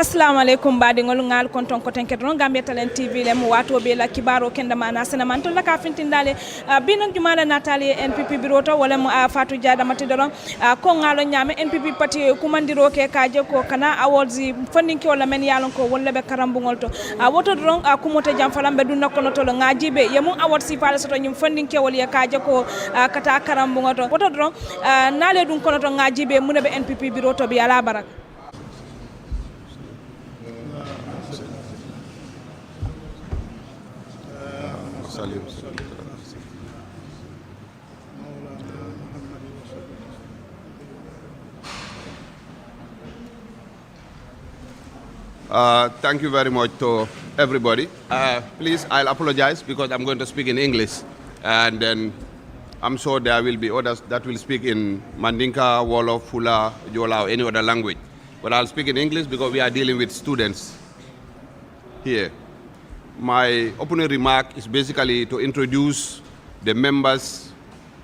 assalamu alaikum baɗigol ngal konton koten kedron Gambia Talent TV lem wato be la kibaro kenda mana sena man to la ka fintindale binon jumala natali NPP biroto wala mo Fatou Diada matidoron ko ngalo nyame NPP parti kumandiro ke kaje ko kana awards funding ke wala men yalon ko wala be karambugol to woto don kumote jam falambe dun nakono to ngajibe yemu awards si fala soto nyum funding ke wala kaje ko kata karambugol to woto don nale dun kono to ngajibe munabe NPP biroto bi ala barak. Thank you very much to everybody. Please, I'll apologize because I'm going to speak in English, and then I'm sure there will be others that will speak in Mandinka, Wolof, Fula, Jola, or any other language. But I'll speak in English because we are dealing with students here. My opening remark is basically to introduce the members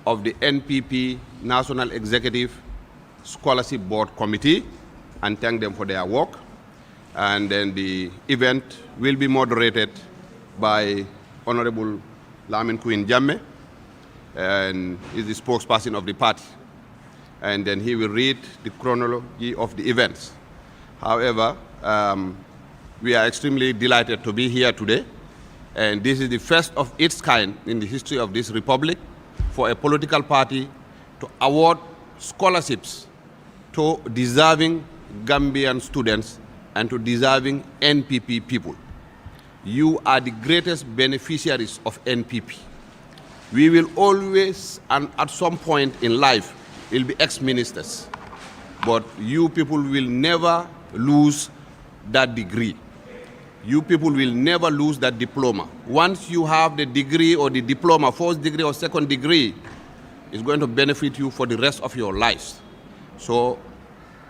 of the NPP National Executive Scholarship Board Committee and thank them for their work. And then the event will be moderated by Honorable Lamin Queen Jammeh, and is the spokesperson of the party. And then he will read the chronology of the events. However, we are extremely delighted to be here today, and this is the first of its kind in the history of this republic for a political party to award scholarships to deserving Gambian students and to deserving NPP people. You are the greatest beneficiaries of NPP. We will always, and at some point in life, will be ex-ministers, but you people will never lose that degree. You people will never lose that diploma. Once you have the degree or the diploma, first degree or second degree, it's going to benefit you for the rest of your lives. So,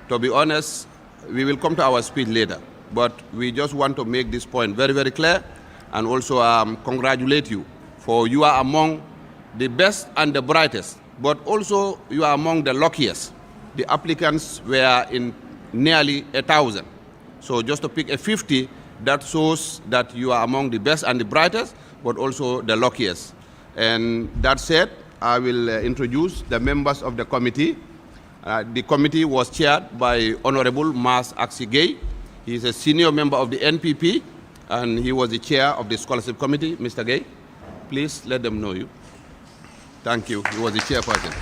to be honest, we will come to our speech later, but we just want to make this point very, very clear, and also congratulate you, for you are among the best and the brightest, but also you are among the luckiest. The applicants were in nearly 1,000. So just to pick a 50, that shows that you are among the best and the brightest, but also the luckiest. And that said, I will introduce the members of the committee. The committee was chaired by Honorable Mas Aksi Gay. He is a senior member of the NPP, and he was the chair of the scholarship committee. Mr. Gay, please let them know you. Thank you. He was the chairperson.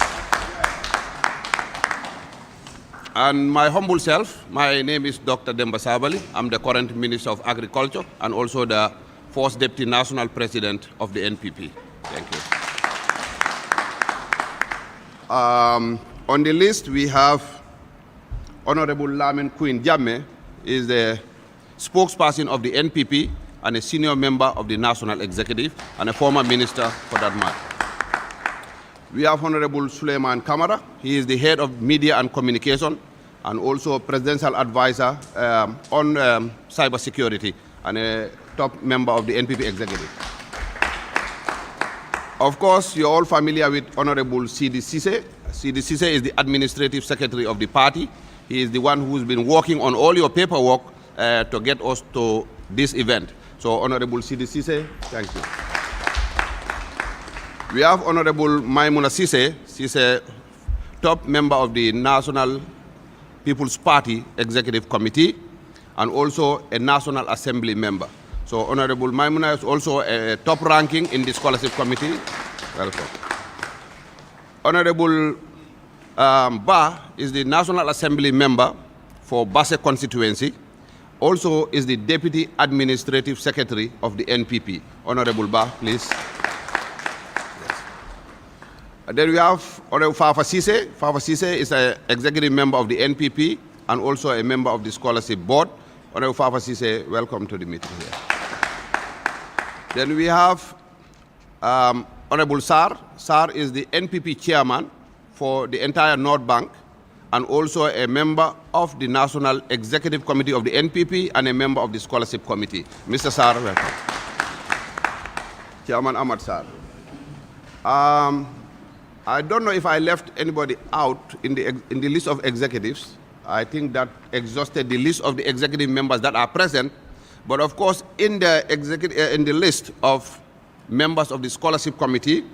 And my humble self, my name is Dr. Demba Sabali. I'm the current Minister of Agriculture and also the first Deputy National President of the NPP. Thank you. On the list, we have Honorable Lamin Queen Jammeh, is the spokesperson of the NPP and a senior member of the National Executive and a former minister for that matter. We have Honorable Suleiman Kamara. He is the head of media and communication and also presidential advisor on cybersecurity and a top member of the NPP executive. Of course, you're all familiar with Honorable Sidi Cisse. Sidi Cisse is the administrative secretary of the party. He is the one who's been working on all your paperwork to get us to this event. So, Honorable Sidi Cisse, thank you. We have Honorable Maimuna Cisse. She's a top member of the National People's Party Executive Committee and also a National Assembly member. So Honorable Maimuna is also a top ranking in the scholarship committee. Welcome. Honorable Ba is the National Assembly member for Basse constituency. Also is the Deputy Administrative Secretary of the NPP. Honorable Ba, please. Then we have Honorable Fafa Cisse. Fafa Cisse is an executive member of the NPP and also a member of the scholarship board. Honorable Fafa Cisse, welcome to the meeting here. Then we have Honorable Sar. Sar is the NPP chairman for the entire North Bank and also a member of the National Executive Committee of the NPP and a member of the Scholarship Committee. Mr. Sar, welcome. Chairman Ahmad Sar. I don't know if I left anybody out in the list of executives. I think that exhausted the list of the executive members that are present. But of course, in the list of members of the scholarship committee,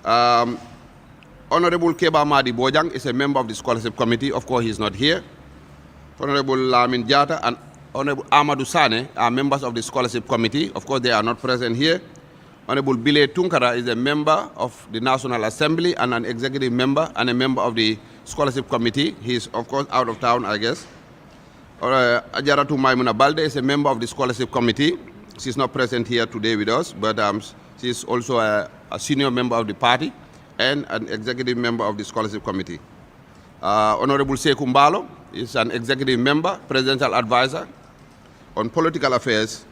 Honorable Keba Madi Bojang is a member of the scholarship committee. Of course, he's not here. Honorable Lamin Jata and Honorable Amadou Sane are members of the scholarship committee. Of course, they are not present here. Honorable Bile Tunkara is a member of the National Assembly and an executive member and a member of the scholarship committee. He is, of course, out of town, I guess. Ajaratu Maimuna Balde is a member of the scholarship committee. She's not present here today with us, but she's also a senior member of the party and an executive member of the scholarship committee. Honorable Sekou Mbalo is an executive member, presidential advisor on political affairs,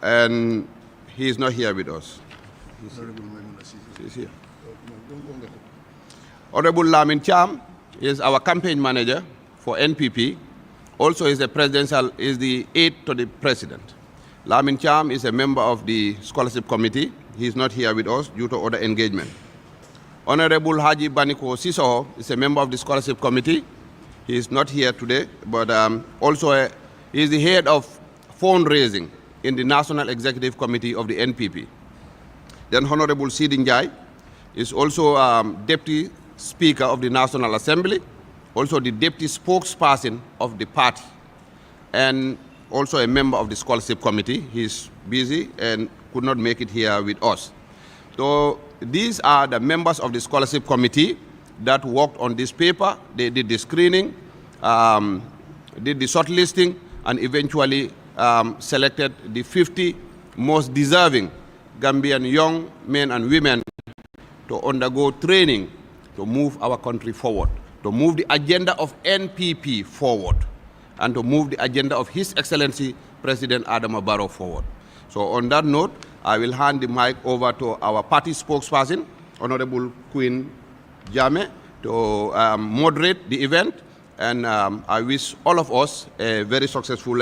and he is not here with us. He's here. Honorable Lamin Cham is our campaign manager for NPP. Also is the aide to the president. Lamin Cham is a member of the scholarship committee. He is not here with us due to other engagement. Honorable Haji Baniko Sisoho is a member of the scholarship committee. He is not here today, but he is the head of fundraising in the National Executive Committee of the NPP. Then Honorable Sidin Jai is also Deputy Speaker of the National Assembly, also the Deputy Spokesperson of the party, and also a member of the Scholarship Committee. He's busy and could not make it here with us. So these are the members of the Scholarship Committee that worked on this paper. They did the screening, did the shortlisting, and eventually selected the 50 most deserving Gambian young men and women to undergo training to move our country forward, to move the agenda of NPP forward, and to move the agenda of His Excellency President Adama Barrow forward. So on that note, I will hand the mic over to our party spokesperson, Honorable Queen Jame, to moderate the event. And I wish all of us a very successful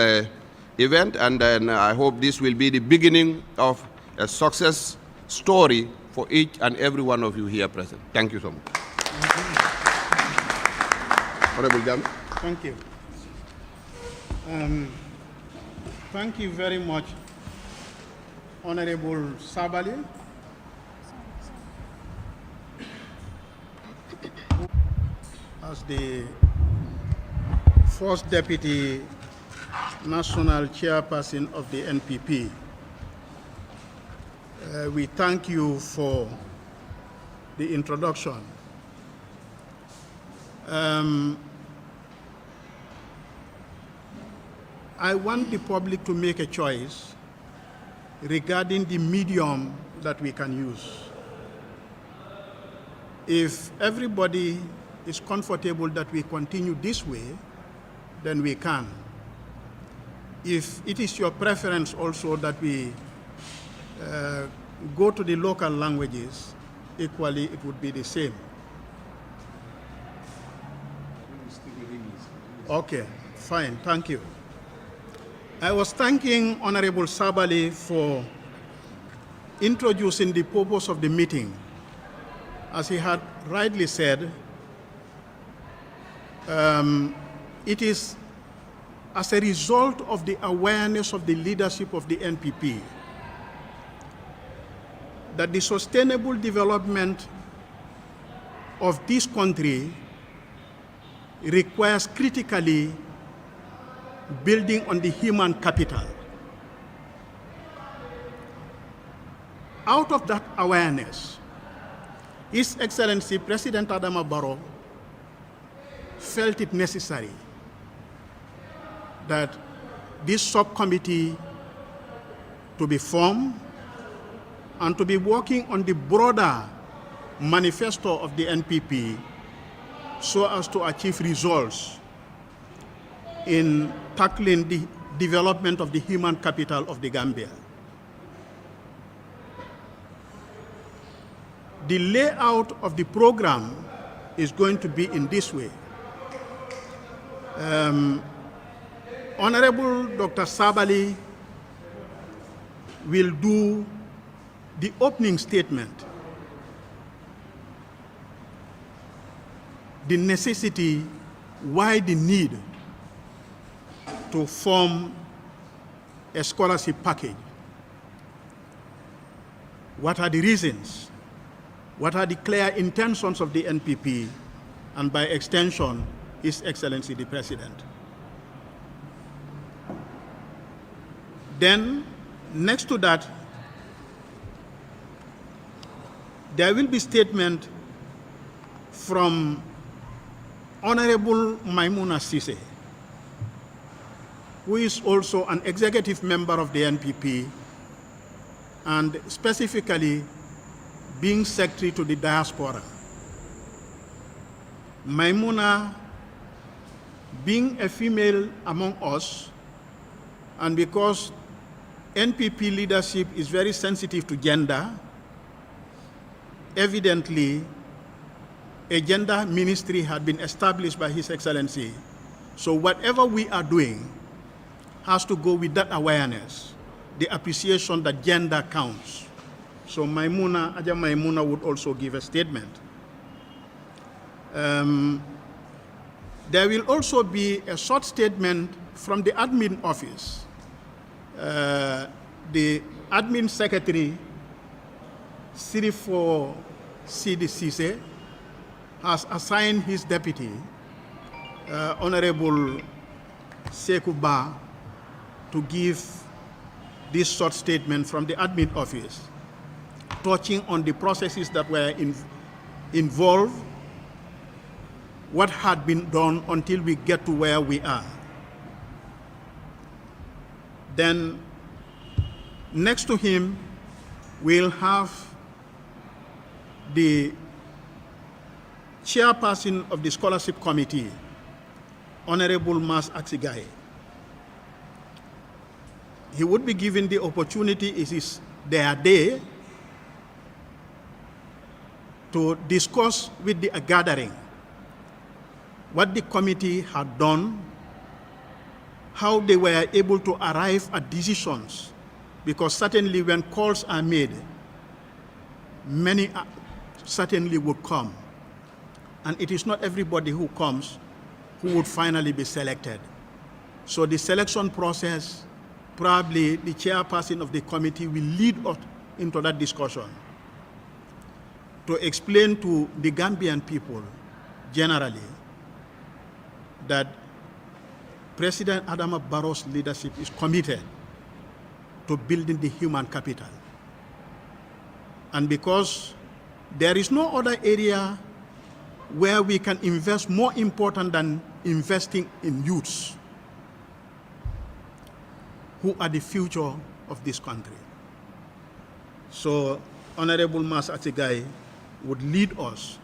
event. And then I hope this will be the beginning of a success story for each and every one of you here present. Thank you so much. Honorable Jame. Thank you. Thank you very much, Honorable Sabali. As the first Deputy National Chairperson of the NPP, we thank you for the introduction. I want the public to make a choice regarding the medium that we can use. If everybody is comfortable that we continue this way, then we can. If it is your preference also that we go to the local languages, equally it would be the same. Okay, fine, thank you. I was thanking Honorable Sabali for introducing the purpose of the meeting. As he had rightly said, it is as a result of the awareness of the leadership of the NPP that the sustainable development of this country requires critically building on the human capital. Out of that awareness, His Excellency President Adama Barrow felt it necessary that this subcommittee to be formed and to be working on the broader manifesto of the NPP so as to achieve results in tackling the development of the human capital of the Gambia. The layout of the program is going to be in this way. Honorable Dr. Sabali will do the opening statement, the necessity why the need to form a scholarship package. What are the reasons? What are the clear intentions of the NPP and by extension, His Excellency the President? Then, next to that, there will be statement from Honorable Maimouna Sise, who is also an executive member of the NPP and specifically being secretary to the diaspora. Maimouna, being a female among us, and because NPP leadership is very sensitive to gender, evidently a gender ministry had been established by His Excellency. So whatever we are doing has to go with that awareness, the appreciation that gender counts. So Aja Maimouna would also give a statement. There will also be a short statement from the admin office. The admin secretary, Sirifo Sidi Sise, has assigned his deputy, Honorable Sekuba, to give this short statement from the admin office, touching on the processes that were involved, what had been done until we get to where we are. Then, next to him, we'll have the chairperson of the scholarship committee, Honorable Mas Aksigaye. He would be given the opportunity, it is their day, to discuss with the gathering what the committee had done, how they were able to arrive at decisions, because certainly when calls are made, many certainly would come. And it is not everybody who comes who would finally be selected. So the selection process, probably the chairperson of the committee will lead us into that discussion to explain to the Gambian people generally that President Adama Barrow's leadership is committed to building the human capital. And because there is no other area where we can invest more important than investing in youths who are the future of this country. So Honorable Mas Atigai would lead us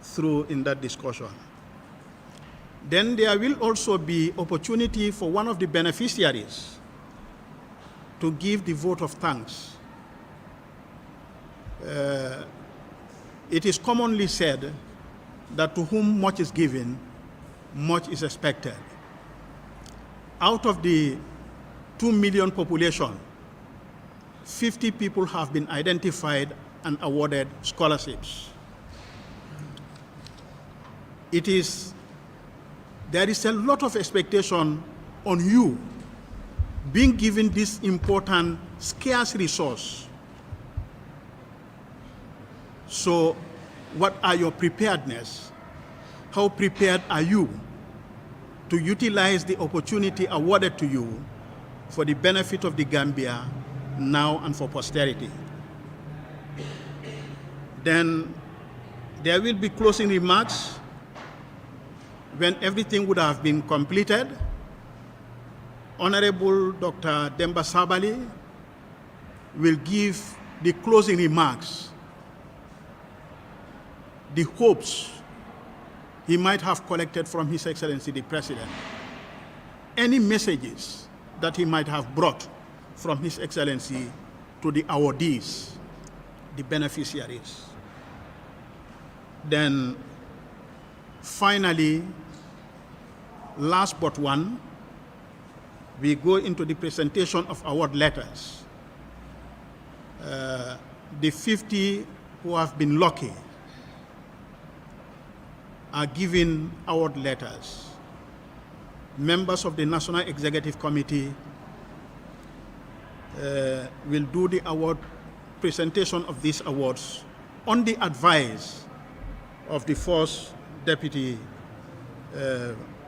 through in that discussion. Then there will also be opportunity for one of the beneficiaries to give the vote of thanks. It is commonly said that to whom much is given, much is expected. Out of the 2 million population, 50 people have been identified and awarded scholarships. There is a lot of expectation on you being given this important, scarce resource. So what are your preparedness? How prepared are you to utilize the opportunity awarded to you for the benefit of the Gambia now and for posterity? Then there will be closing remarks when everything would have been completed. Honorable Dr. Demba Sabali will give the closing remarks, the hopes he might have collected from His Excellency the President, any messages that he might have brought from His Excellency to the awardees, the beneficiaries. Then finally, last but one, we go into the presentation of award letters. The 50 who have been lucky are given award letters. Members of the National Executive Committee will do the award presentation of these awards on the advice of the first Deputy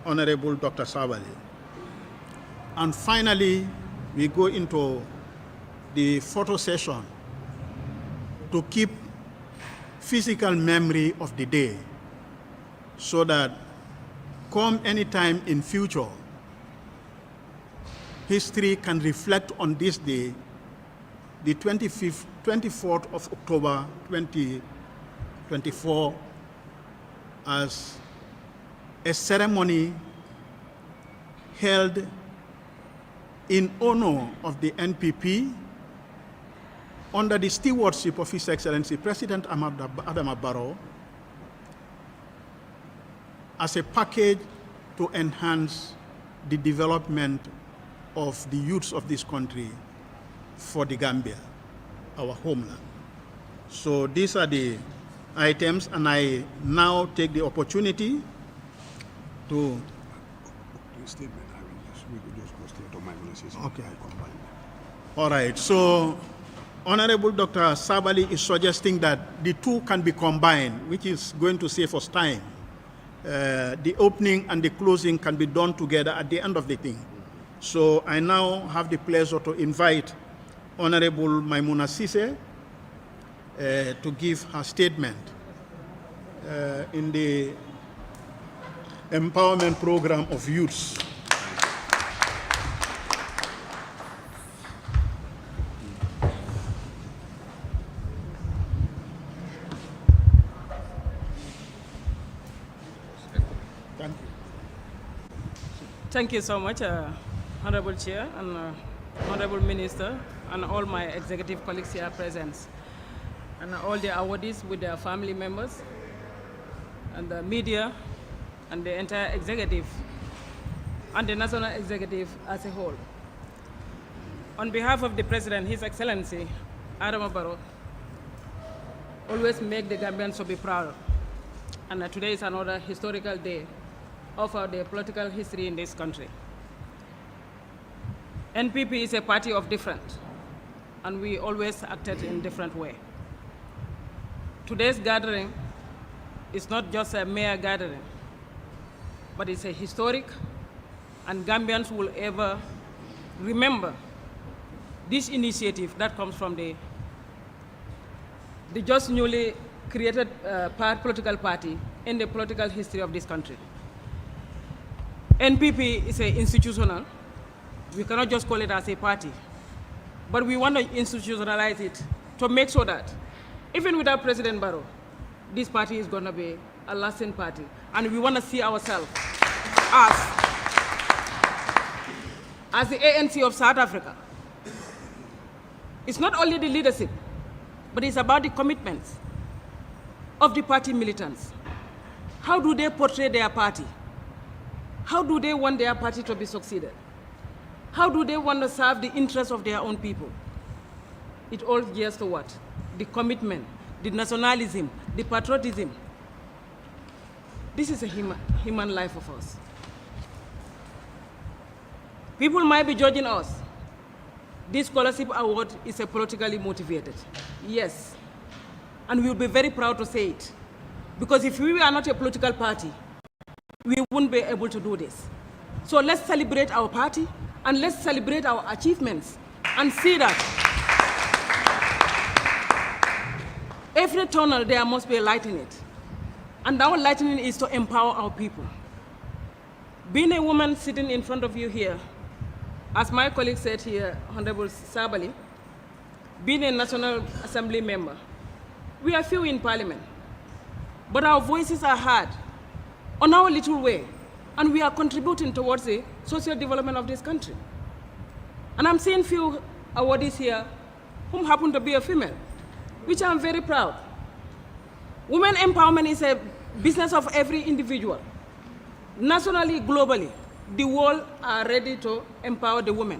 Honorable Dr. Sabali. And finally, we go into the photo session to keep physical memory of the day so that come any time in future, history can reflect on this day, the 24th of October 2024, as a ceremony held in honor of the NPP under the stewardship of His Excellency President Adama Barrow, as a package to enhance the development of the youths of this country for the Gambia, our homeland. So these are the items, and I now take the opportunity to... Statement, we could just go straight to my pronunciation. Okay. I combine them. All right, so Honorable Dr. Sabali is suggesting that the two can be combined, which is going to save us time. The opening and the closing can be done together at the end of the thing. So I now have the pleasure to invite Honorable Maimuna Sise to give her statement in the empowerment program of youths. Thank you. Thank you so much, Honorable Chair and Honorable Minister and all my executive colleagues here present, and all the awardees with their family members and the media and the entire executive and the national executive as a whole. On behalf of the President, His Excellency Adama Barrow, always make the Gambians to be proud. And today is another historical day of the political history in this country. NPP is a party of different, and we always acted in different way. Today's gathering is not just a mere gathering, but it's a historic, and Gambians will ever remember this initiative that comes from the just newly created political party in the political history of this country. NPP is institutional. We cannot just call it as a party, but we want to institutionalize it to make sure that even without President Barrow, this party is going to be a lasting party, and we want to see ourselves as the ANC of South Africa. It's not only the leadership, but it's about the commitments of the party militants. How do they portray their party? How do they want their party to be succeeded? How do they want to serve the interests of their own people? It all gears to what? The commitment, the nationalism, the patriotism. This is a human life of us. People might be judging us. This scholarship award is a politically motivated. Yes. And we will be very proud to say it. Because if we are not a political party, we wouldn't be able to do this. So let's celebrate our party, and let's celebrate our achievements, and see that every tunnel there must be a light in it. And our lightning is to empower our people. Being a woman sitting in front of you here, as my colleague said here, Honorable Sabali, being a National Assembly member, we are few in Parliament, but our voices are heard on our little way, and we are contributing towards the social development of this country. And I'm seeing few awardees here whom happen to be a female, which I'm very proud. Women empowerment is a business of every individual. Nationally, globally, the world are ready to empower the women.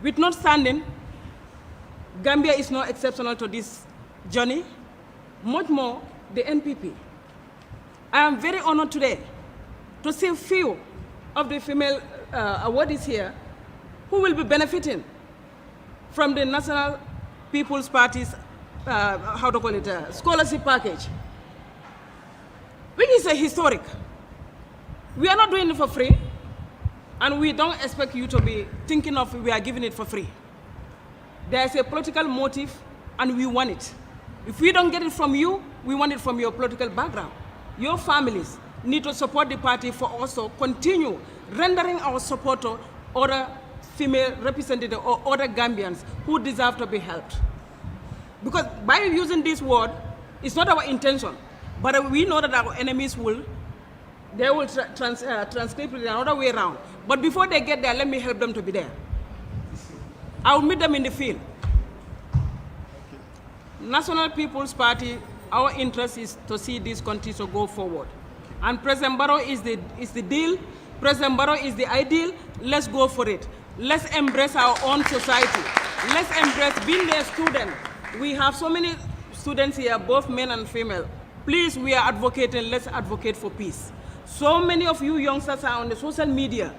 With notwithstanding, Gambia is not exceptional to this journey, much more the NPP. I am very honored today to see a few of the female awardees here who will be benefiting from the National People's Party's, scholarship package, which is a historic. We are not doing it for free, and we don't expect you to be thinking of we are giving it for free. There is a political motive, and we want it. If we don't get it from you, we want it from your political background. Your families need to support the party for also continue rendering our support to other female representatives or other Gambians who deserve to be helped. Because by using this word, it's not our intention, but we know that our enemies will transcribe it another way around. But before they get there, let me help them to be there. I will meet them in the field. National People's Party, our interest is to see this country to go forward. And President Barrow is the deal. President Barrow is the ideal. Let's go for it. Let's embrace our own society. Let's embrace being a student. We have so many students here, both men and female. Please, we are advocating. Let's advocate for peace. So many of you youngsters are on the social media.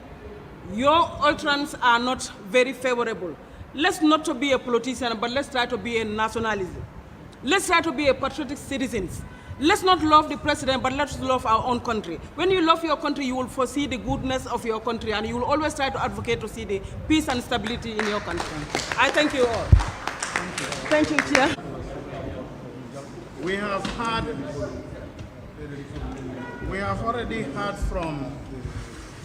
Your utterance are not very favorable. Let's not to be a politician, but let's try to be a nationalist. Let's try to be a patriotic citizens. Let's not love the president, but let's love our own country. When you love your country, you will foresee the goodness of your country, and you will always try to advocate to see the peace and stability in your country. I thank you all. Thank you, Chair. We have already heard from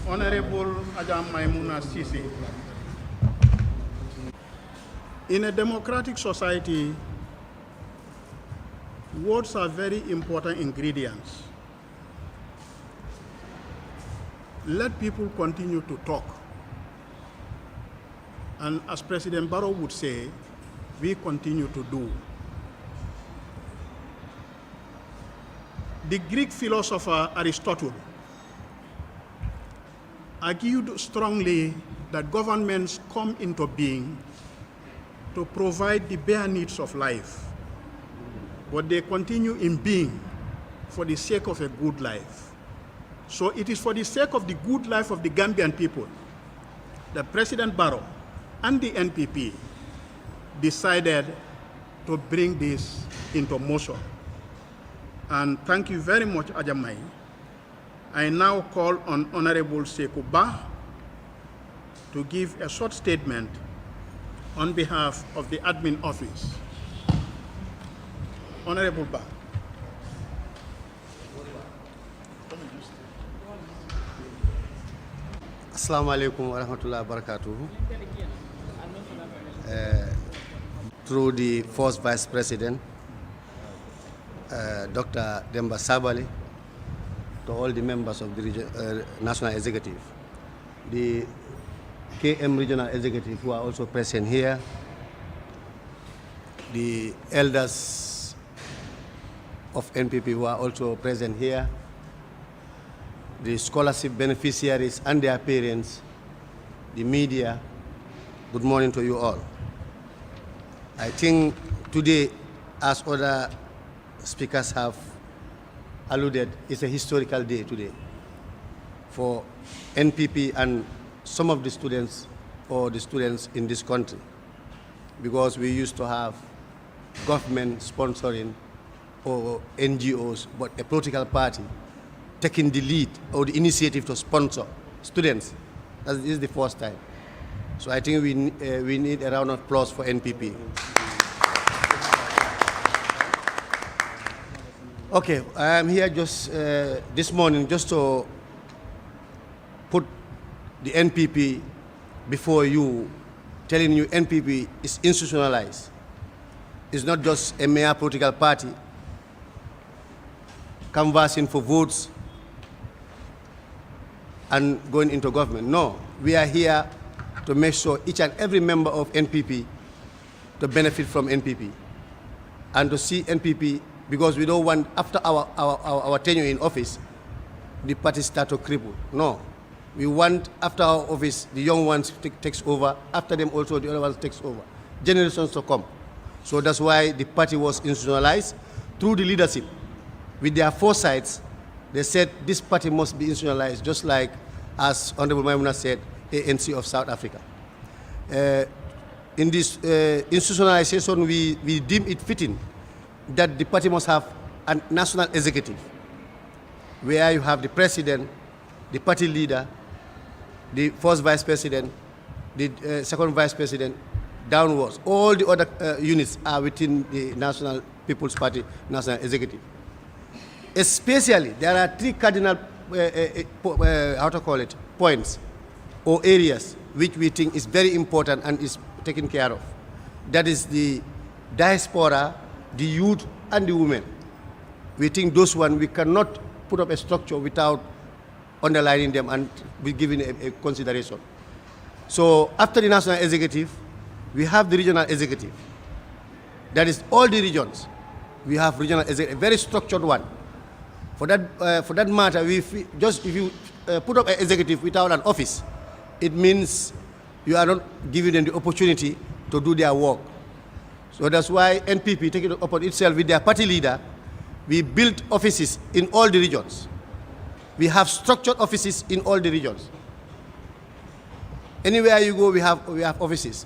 Honorable Ajam Maimuna Sisi. In a democratic society, words are very important ingredients. Let people continue to talk. And as President Barrow would say, we continue to do. The Greek philosopher Aristotle argued strongly that governments come into being to provide the bare needs of life, but they continue in being for the sake of a good life. So it is for the sake of the good life of the Gambian people that President Barrow and the NPP decided to bring this into motion. And thank you very much, Ajamai. I now call on Honorable Sekou Bah to give a short statement on behalf of the admin office. Honorable Bah. Assalamu alaikum wa rahmatullahi wa barakatuh. Through the first Vice President, Dr. Demba Sabali, to all the members of the National Executive, the KM Regional Executive who are also present here, the elders of NPP who are also present here, the scholarship beneficiaries and their parents, the media, good morning to you all. I think today, as other speakers have alluded, it's a historical day today for NPP and some of the students or the students in this country, because we used to have government sponsoring or NGOs, but a political party taking the lead or the initiative to sponsor students. This is the first time. So I think we need a round of applause for NPP. Okay, I am here just this morning just to put the NPP before you, telling you NPP is institutionalized. It's not just a mere political party canvassing for votes and going into government. No, we are here to make sure each and every member of NPP to benefit from NPP and to see NPP, because we don't want, after our tenure in office, the party start to cripple. No. We want, after our office, the young ones takes over, after them also the other ones takes over. Generations to come. So that's why the party was institutionalized through the leadership, with their foresights They said this party must be institutionalized, just like, as Honorable Maimuna said, ANC of South Africa. In this institutionalization, we deem it fitting that the party must have a national executive, where you have the president, the party leader, the first vice president, the second vice president, downwards. All the other units are within the National People's Party national executive. Especially, there are three cardinal points or areas which we think is very important and is taken care of. That is the diaspora, the youth, and the women. We think those one we cannot put up a structure without underlining them and be given a consideration. So after the national executive, we have the regional executive. That is all the regions. We have regional executive, a very structured one. For that matter, if you put up an executive without an office, it means you are not giving them the opportunity to do their work. So that's why NPP, taking it upon itself with their party leader, we built offices in all the regions. We have structured offices in all the regions. Anywhere you go, we have offices.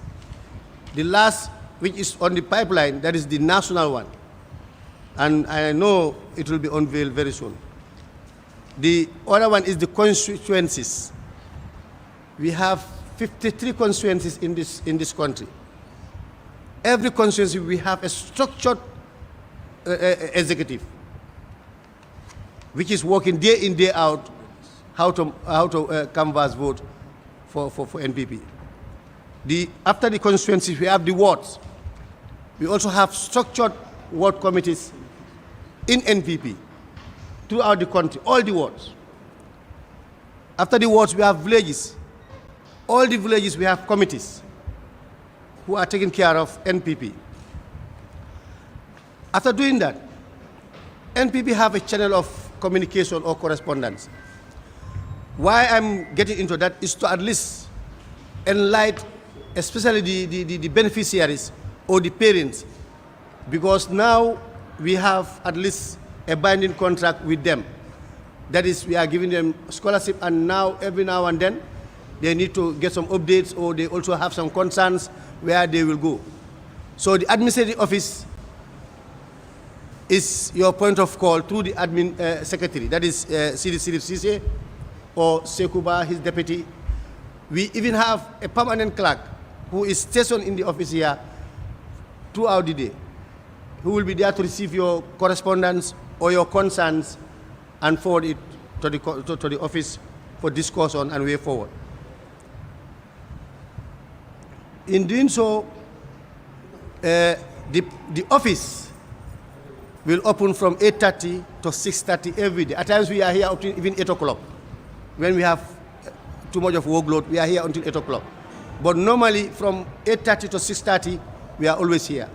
The last, which is on the pipeline, that is the national one. And I know it will be unveiled very soon. The other one is the constituencies. We have 53 constituencies in this country. Every constituency, we have a structured executive, which is working day in, day out, how to canvass vote for NPP. After the constituencies, we have the wards. We also have structured ward committees in NPP throughout the country, all the wards. After the wards, we have villages. All the villages, we have committees who are taking care of NPP. After doing that, NPP have a channel of communication or correspondence. Why I'm getting into that is to at least enlighten, especially the beneficiaries or the parents, because now we have at least a binding contract with them. That is, we are giving them scholarship, and now every now and then they need to get some updates, or they also have some concerns where they will go. So the administrative office is your point of call through the admin secretary, that is Sidi Sise or Sekuba, his deputy. We even have a permanent clerk who is stationed in the office here throughout the day, who will be there to receive your correspondence or your concerns and forward it to the office for discussion and way forward. In doing so, the office will open from 8:30 to 6:30 every day. At times we are here up to even 8 o'clock. When we have too much of workload, we are here until 8 o'clock. But normally from 8:30 to 6:30, we are always here.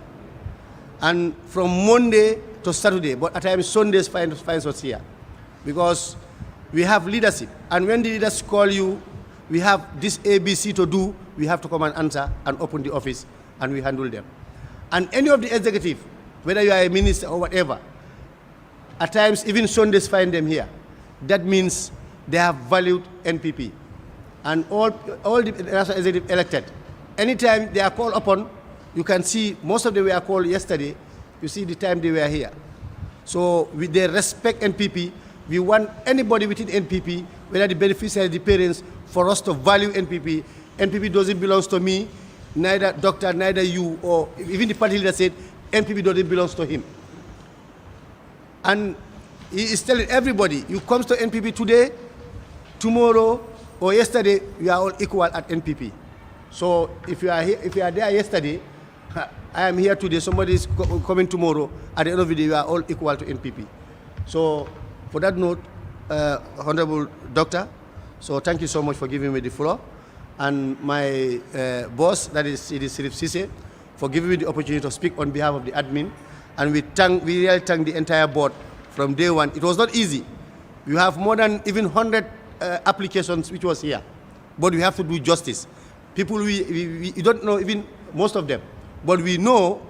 And from Monday to Saturday, but at times Sundays finds us here. Because we have leadership. And when the leaders call you, we have this ABC to do, we have to come and answer and open the office, and we handle them. And any of the executive, whether you are a minister or whatever, at times even Sundays find them here. That means they have valued NPP. And all the national executive elected, anytime they are called upon, you can see most of them were called yesterday. You see the time they were here. So with their respect NPP, we want anybody within NPP, whether the beneficiary, the parents, for us to value NPP. NPP doesn't belong to me, neither doctor, neither you, or even the party leader said NPP doesn't belong to him. And he is telling everybody, you come to NPP today, tomorrow, or yesterday, you are all equal at NPP. So if you are here, if you are there yesterday, I am here today, somebody is coming tomorrow, at the end of the day, you are all equal to NPP. So for that note, Honorable Doctor, so thank you so much for giving me the floor. And my boss, that is Sidi Sirif Sise, for giving me the opportunity to speak on behalf of the admin. And we really thank the entire board from day one. It was not easy. We have more than even 100 applications which was here. But we have to do justice. People, we don't know even most of them. But we know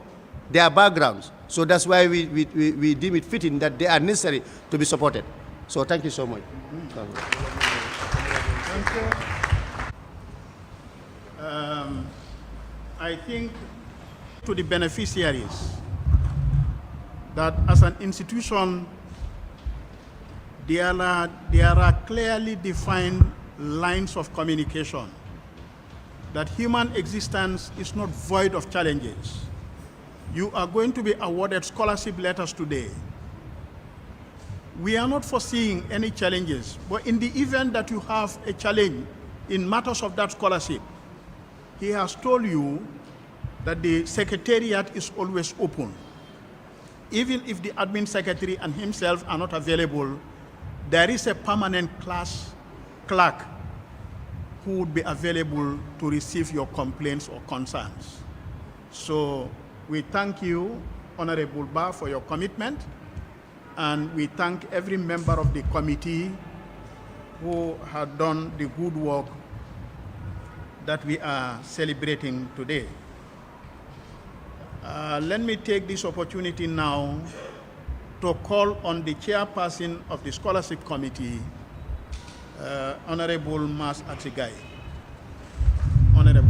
their backgrounds. So that's why we deem it fitting that they are necessary to be supported. So thank you so much. Thank you. I think to the beneficiaries that as an institution, there are clearly defined lines of communication, that human existence is not void of challenges. You are going to be awarded scholarship letters today. We are not foreseeing any challenges, but in the event that you have a challenge in matters of that scholarship, he has told you that the secretariat is always open. Even if the admin secretary and himself are not available, there is a permanent class clerk who would be available to receive your complaints or concerns. So we thank you, Honorable Ba, for your commitment, and we thank every member of the committee who had done the good work that we are celebrating today. Let me take this opportunity now to call on the chairperson of the scholarship committee, Honorable Mas Atigai. Honorable.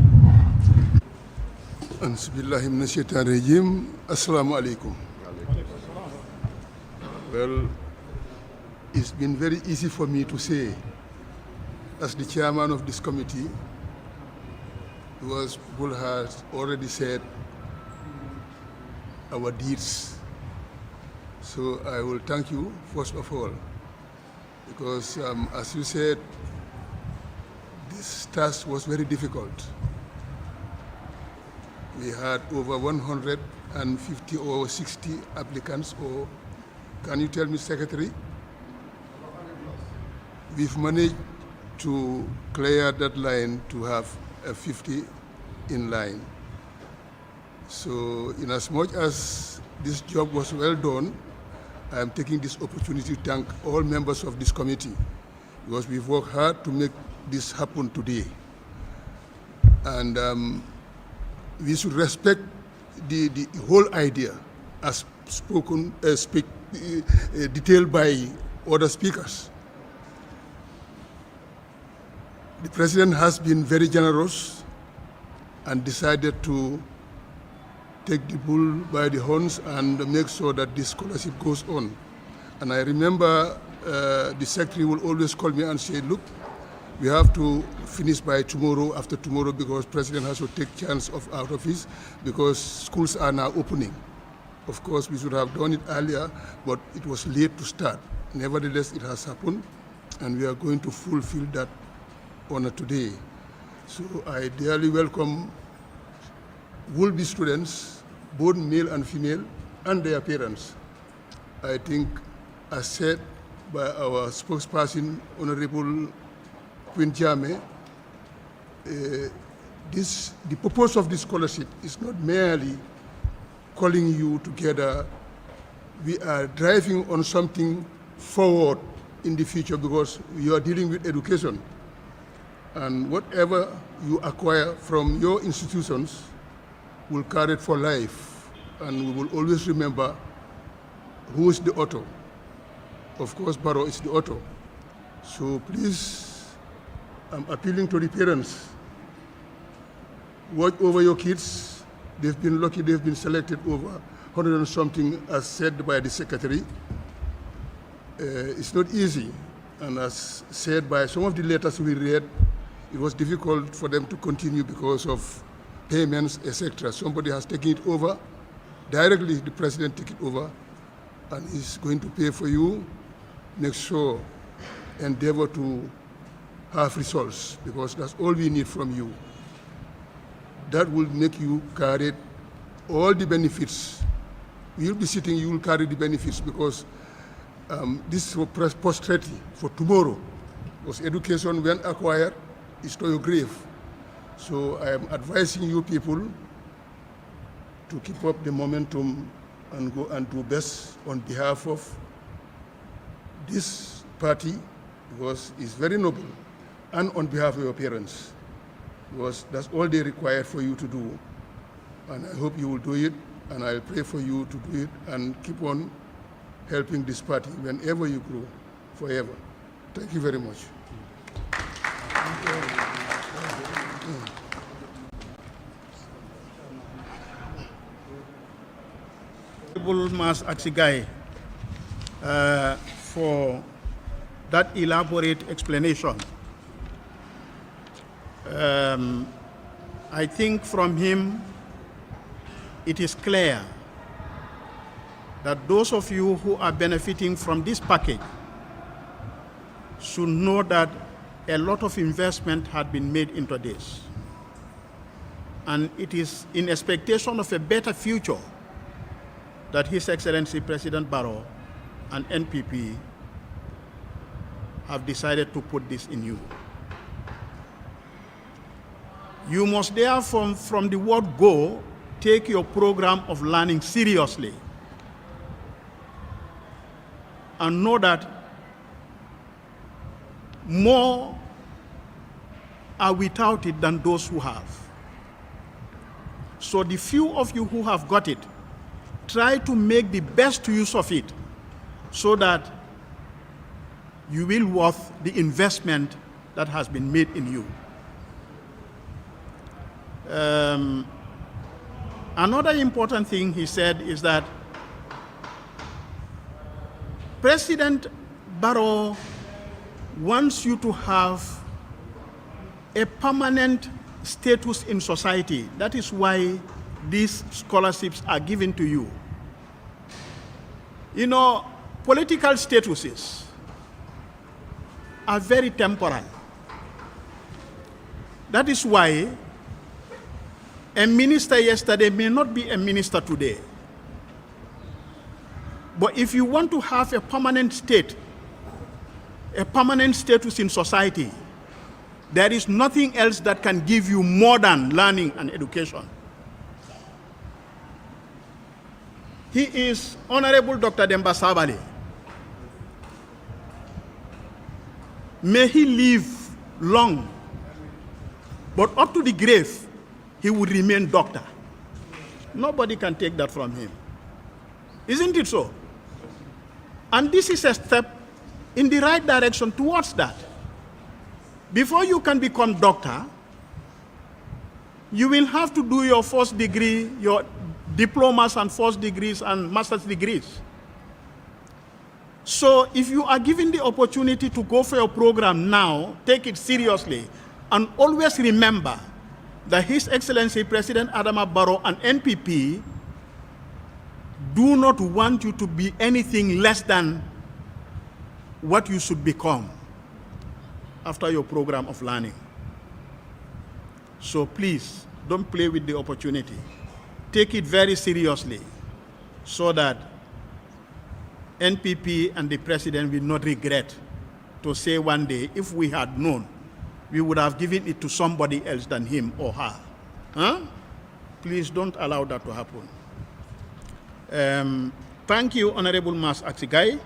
Ansbillahi minashaitan rajim. Assalamu alaikum. Well, it's been very easy for me to say, as the chairman of this committee, because Bull has already said our deeds. So I will thank you, first of all, because as you said, this task was very difficult. We had over 150 or 60 applicants, or can you tell me, Secretary? We've managed to clear that line to have a 50 in line. So in as much as this job was well done, I am taking this opportunity to thank all members of this committee, because we've worked hard to make this happen today. And we should respect the whole idea as detailed by other speakers. The President has been very generous and decided to take the bull by the horns and make sure that this scholarship goes on. And I remember the Secretary will always call me and say, look, we have to finish by tomorrow, after tomorrow, because President has to take chance out of his, because schools are now opening. Of course, we should have done it earlier, but it was late to start. Nevertheless, it has happened, and we are going to fulfill that honor today. So I dearly welcome will-be students, both male and female, and their parents. I think, as said by our spokesperson, Honorable Queen Jame, the purpose of this scholarship is not merely calling you together. We are driving on something forward in the future, because you are dealing with education. And whatever you acquire from your institutions will carry it for life. And we will always remember who is the author. Of course, Barrow is the author. So please, I'm appealing to the parents. Watch over your kids. They've been lucky, they've been selected over 100 and something, as said by the Secretary. It's not easy. And as said by some of the letters we read, it was difficult for them to continue because of payments, etc. Somebody has taken it over. Directly, the President took it over, and is going to pay for you. Make sure, endeavor to have results, because that's all we need from you. That will make you carry all the benefits. You'll be sitting, you will carry the benefits, because this is for posterity, for tomorrow. Because education, when acquired, is to your grave. So I am advising you people to keep up the momentum and go and do best on behalf of this party, because it's very noble, and on behalf of your parents, because that's all they require for you to do. And I hope you will do it, and I'll pray for you to do it and keep on helping this party whenever you grow. forever. Thank you very much. Honorable Mas Atsigai, for that elaborate explanation. I think from him it is clear that those of you who are benefiting from this package should know that a lot of investment had been made into this. And it is in expectation of a better future that His Excellency President Barrow and NPP have decided to put this in you. You must therefore, from the word go, take your program of learning seriously and know that more are without it than those who have. So the few of you who have got it, try to make the best use of it so that you will worth the investment that has been made in you. Another important thing he said is that President Barrow wants you to have a permanent status in society. That is why these scholarships are given to you. You know, political statuses are very temporal. That is why a minister yesterday may not be a minister today. But if you want to have a permanent state, a permanent status in society, there is nothing else that can give you more than learning and education. He is Honorable Dr. Demba Sabali. May he live long, but up to the grave, he will remain doctor. Nobody can take that from him. Isn't it so? And this is a step in the right direction towards that. Before you can become doctor, you will have to do your first degree, your diplomas and first degrees and master's degrees. So if you are given the opportunity to go for your program now, take it seriously and always remember that His Excellency President Adama Barrow and NPP do not want you to be anything less than what you should become after your program of learning. So please, don't play with the opportunity. Take it very seriously so that NPP and the President will not regret to say one day, if we had known, we would have given it to somebody else than him or her. Huh? Please don't allow that to happen. Thank you, Honorable Mas Atsigai,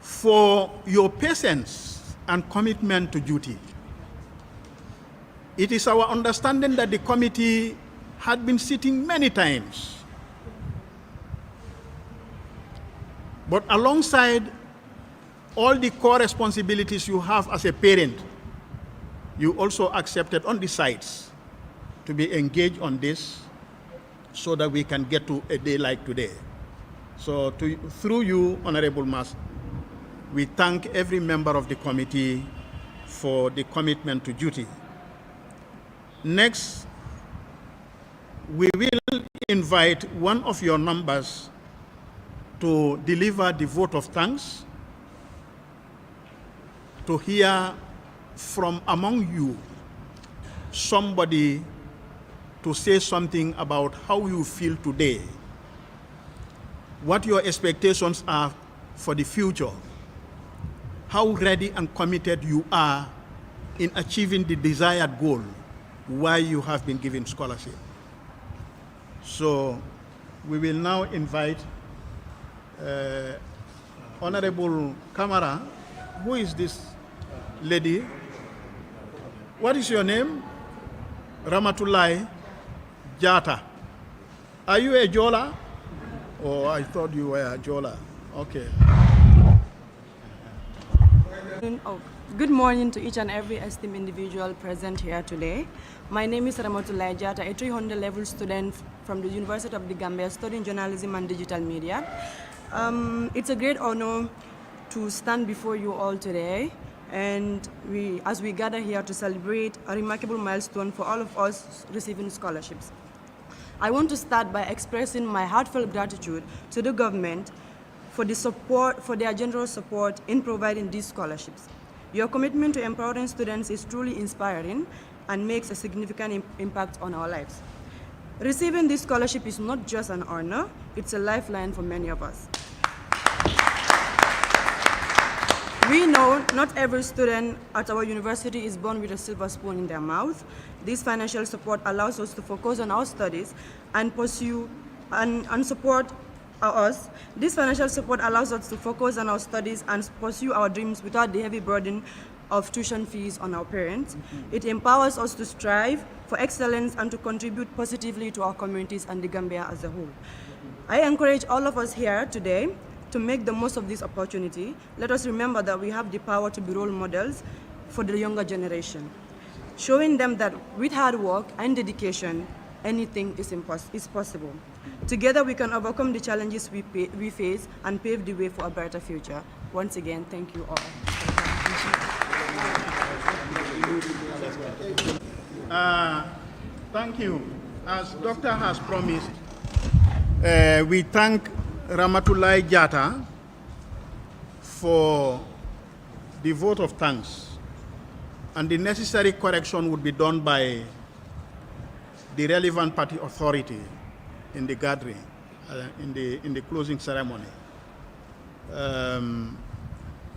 for your patience and commitment to duty. It is our understanding that the committee had been sitting many times. But alongside all the core responsibilities you have as a parent, you also accepted on the sides to be engaged on this so that we can get to a day like today. So through you, Honorable Mas, we thank every member of the committee for the commitment to duty. Next, we will invite one of your numbers to deliver the vote of thanks, to hear from among you somebody to say something about how you feel today, what your expectations are for the future, how ready and committed you are in achieving the desired goal, why you have been given scholarship. So we will now invite Honorable Kamara. Who is this lady? What is your name? Ramatulai Jata. Are you a Jola? Oh, I thought you were a Jola. Okay. Oh, good morning to each and every esteemed individual present here today. My name is Ramotullah Jata, a 300 level student from the University of the Gambia studying journalism and digital media. It's a great honor to stand before you all today, and as we gather here to celebrate a remarkable milestone for all of us receiving scholarships. I want to start by expressing my heartfelt gratitude to the government for their generous support in providing these scholarships. Your commitment to empowering students is truly inspiring and makes a significant impact on our lives. Receiving this scholarship is not just an honor, it's a lifeline for many of us. We know not every student at our university is born with a silver spoon in their mouth. This financial support allows us to focus on our studies and pursue and support us. This financial support allows us to focus on our studies and pursue our dreams without the heavy burden of tuition fees on our parents. It empowers us to strive for excellence and to contribute positively to our communities and the Gambia as a whole. I encourage all of us here today to make the most of this opportunity. Let us remember that we have the power to be role models for the younger generation, showing them that with hard work and dedication, anything is possible. Together we can overcome the challenges we face and pave the way for a brighter future. Once again, thank you all. Thank you. As Doctor has promised, we thank Ramatullah Jata for the vote of thanks, and the necessary correction would be done by the relevant party authority in the gathering, in the closing ceremony,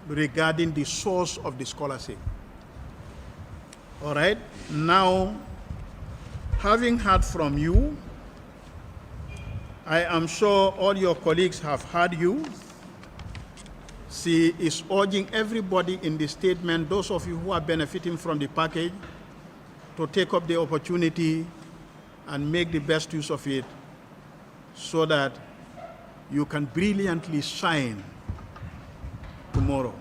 regarding the source of the scholarship. All right, now, having heard from you, I am sure all your colleagues have heard you. She is urging everybody in the statement, those of you who are benefiting from the package, to take up the opportunity and make the best use of it so that you can brilliantly shine tomorrow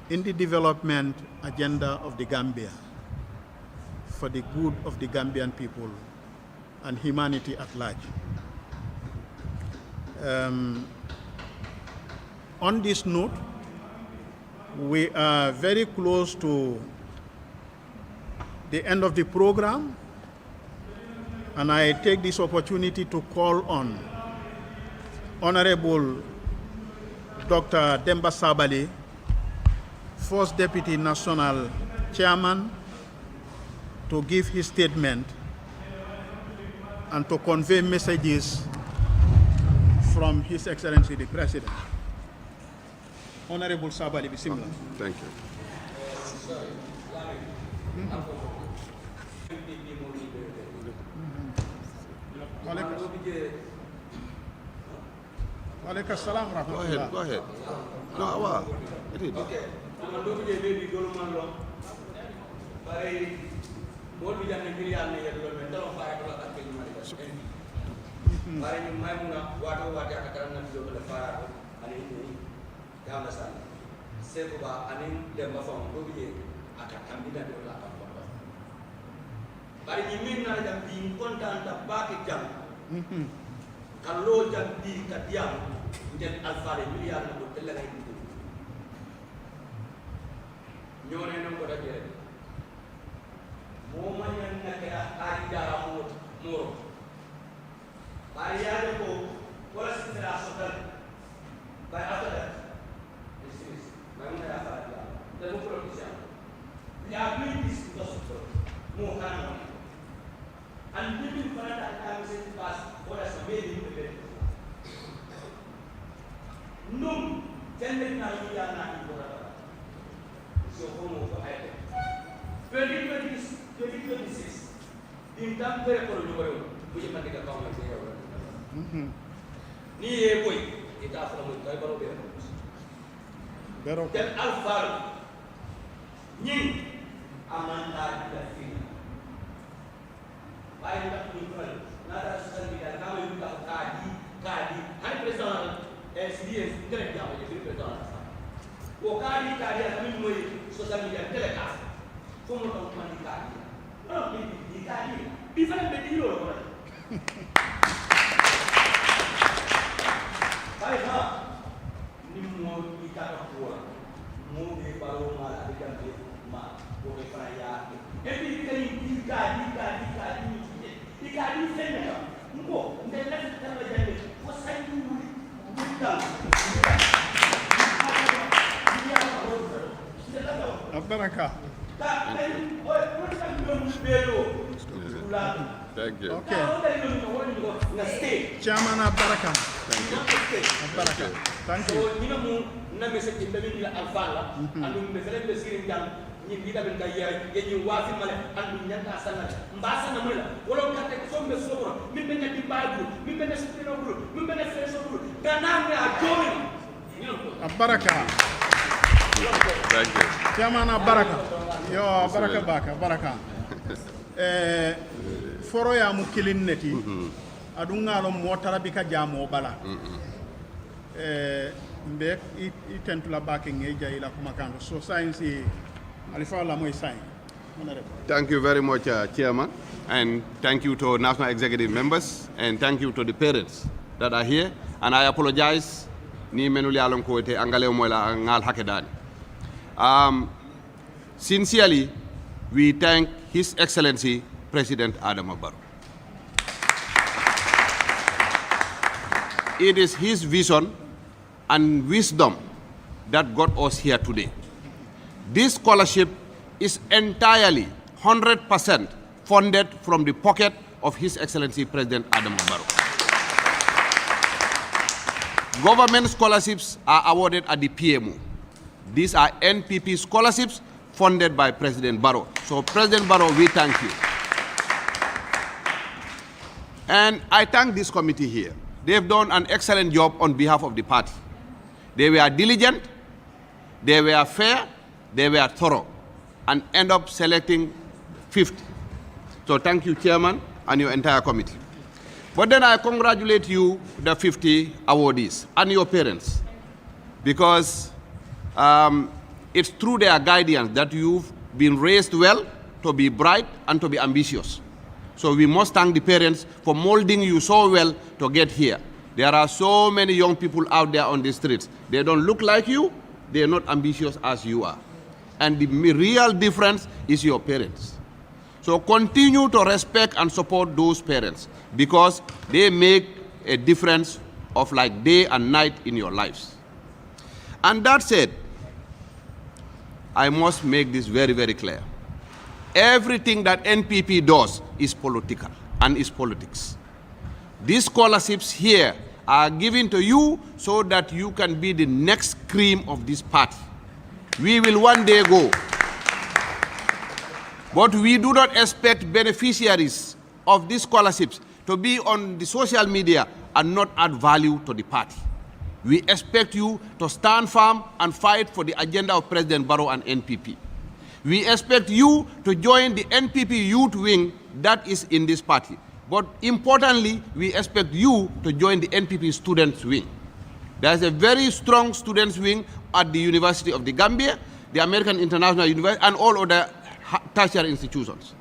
in the development agenda of the Gambia for the good of the Gambian people and humanity at large. On this note, we are very close to the end of the program, and I take this opportunity to call on Honorable Dr. Demba Sabali, First Deputy National Chairman, to give his statement and to convey messages from His Excellency the President. Honorable Sabali, bismillah. Thank you. Walaikum salam rahmatullah. Go ahead. No, Awa. Okay. Kalau jadi kadiam menjadi alfa miliar na hotel lagi itu. Nyone nang boda jere. Mo manyan na kaya ari dara muro. Ariya ko wala sila sotal. By after that, this is Mamma Afara. The book of Islam. We are doing this because of more than and people find that time is in the past, what has made him the better. No, 10 minutes now you are not in Borata. It's your home of the 2026, the income very for you, which you can take a comment here. Ni boy, it after a Taibaro Bear. Tell Alpha Ning Amanda the Fee. Baik tak tujuan, nada susah tidak kami buka kadi, hari presiden SDS tidak jauh jadi presiden. o kadi kadi ala min moy social media telecast fo mo don man kadi non di kadi di fana be di lo ko ay ha ni mo di kala ko mo de baro ma de jambe ma ko de fana ya e bi kay di kadi di kadi fenna ngo ndel la tan la jande fo sañu ni dal Baraka. Thank you. Okay. Chairman Baraka. Thank you. Baraka. Thank you. So, you know, na message in the middle of Alpha, and we refer to the Syrian young, you need a year, you walk in Malay, and we never send Mbasa Namula, all of that, some of the Sora, Mimena Bible, Mimena Spino Group, Mimena Fresh Group, Gananga are going. Baraka. Thank you. Chairman Baraka. Yo, Baraka Baka, Baraka. Foro ya mukilin neti. Adunga lo motara bika jamo bala. Mbe itentula baki ngeja ila kumakando. So science alifa la moy science. Thank you very much, Chairman, and thank you to National Executive members, and thank you to the parents that are here. And I apologize. Ni menuli alon ko te angale mola ngal hakedani. Sincerely, we thank His Excellency President Adama Barrow. It is his vision and wisdom that got us here today. This scholarship is entirely 100% funded from the pocket of His Excellency President Adama Barrow. Government scholarships are awarded at the PMO. These are NPP scholarships funded by President Barrow. So President Barrow, we thank you. And I thank this committee here. They've done an excellent job on behalf of the party. They were diligent, they were fair, they were thorough, and end up selecting 50. So thank you, Chairman, and your entire committee. But then I congratulate you, the 50 awardees, and your parents, because it's through their guidance that you've been raised well, to be bright, and to be ambitious. So we must thank the parents for molding you so well to get here. There are so many young people out there on the streets. They don't look like you, they're not ambitious as you are. And the real difference is your parents. So continue to respect and support those parents, because they make a difference of like day and night in your lives. And that said, I must make this very, very clear. Everything that NPP does is political and is politics. These scholarships here are given to you so that you can be the next cream of this party. We will one day go. But we do not expect beneficiaries of these scholarships to be on the social media and not add value to the party. We expect you to stand firm and fight for the agenda of President Barrow and NPP. We expect you to join the NPP youth wing that is in this party. But importantly, we expect you to join the NPP students wing. There's a very strong students wing at the University of the Gambia, the American International University, and all other tertiary institutions.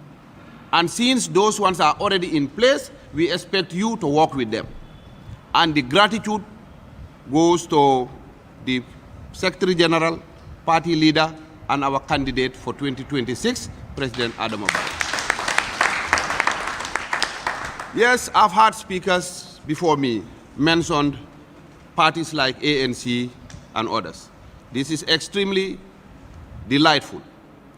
And since those ones are already in place, we expect you to work with them. And the gratitude goes to the Secretary General, party leader, and our candidate for 2026, President Adama Barrow. Yes, I've heard speakers before me mention parties like ANC and others. This is extremely delightful.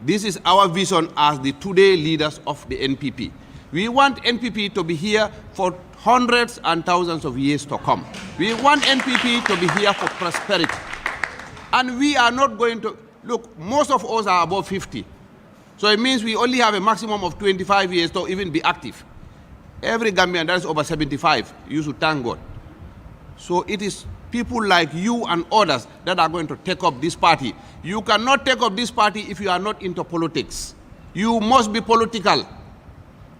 This is our vision as the today leaders of the NPP. We want NPP to be here for hundreds and thousands of years to come. We want NPP to be here for prosperity. And we are not going to, look, most of us are above 50. So it means we only have a maximum of 25 years to even be active. Every Gambian that is over 75, you should thank God. So it is people like you and others that are going to take up this party. You cannot take up this party if you are not into politics. You must be political.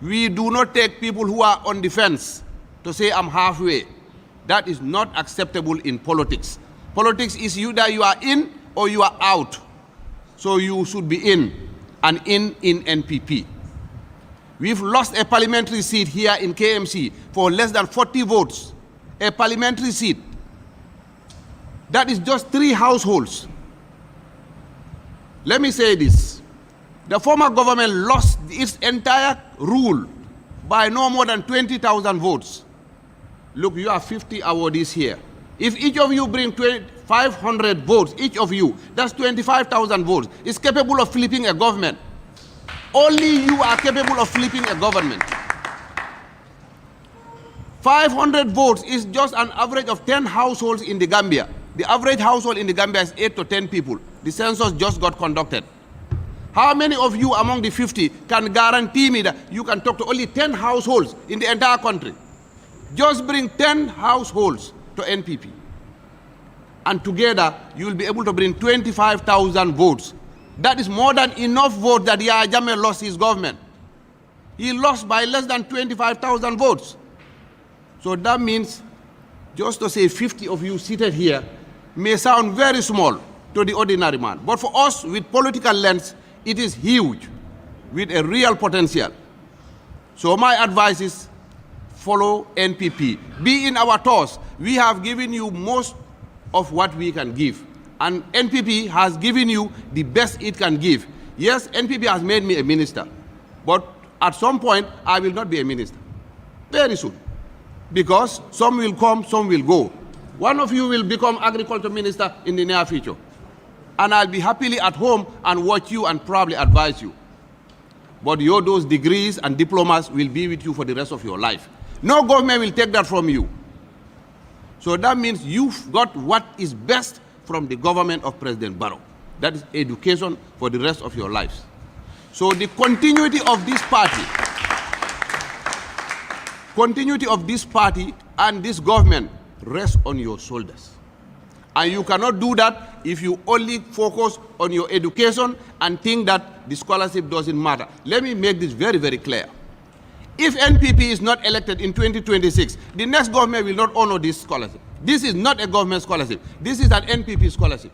We do not take people who are on the fence to say, I'm halfway. That is not acceptable in politics. Politics is either you are in or you are out. So you should be in, and in NPP. We've lost a parliamentary seat here in KMC for less than 40 votes. A parliamentary seat. That is just 3 households. Let me say this. The former government lost its entire rule by no more than 20,000 votes. Look, you have 50 awardees here. If each of you bring 500 votes, each of you, that's 25,000 votes. Is capable of flipping a government. Only you are capable of flipping a government. 500 votes is just an average of 10 households in the Gambia. The average household in the Gambia is 8 to 10 people. The census just got conducted. How many of you among the 50 can guarantee me that you can talk to only 10 households in the entire country? Just bring 10 households to NPP. And together, you will be able to bring 25,000 votes. That is more than enough votes that Yahya Jammeh lost his government. He lost by less than 25,000 votes. So that means, just to say 50 of you seated here may sound very small to the ordinary man. But for us, with political lens, it is huge, with a real potential. So my advice is, follow NPP. Be in our toes. We have given you most of what we can give. And NPP has given you the best it can give. Yes, NPP has made me a minister. But at some point, I will not be a minister. Very soon. Because some will come, some will go. One of you will become agriculture minister in the near future. And I'll be happily at home and watch you and probably advise you. But those degrees and diplomas will be with you for the rest of your life. No government will take that from you. So that means you've got what is best from the government of President Barrow. That is education for the rest of your lives. So the continuity of this party and this government rests on your shoulders. And you cannot do that if you only focus on your education and think that the scholarship doesn't matter. Let me make this very, very clear. If NPP is not elected in 2026, the next government will not honor this scholarship. This is not a government scholarship. This is an NPP scholarship.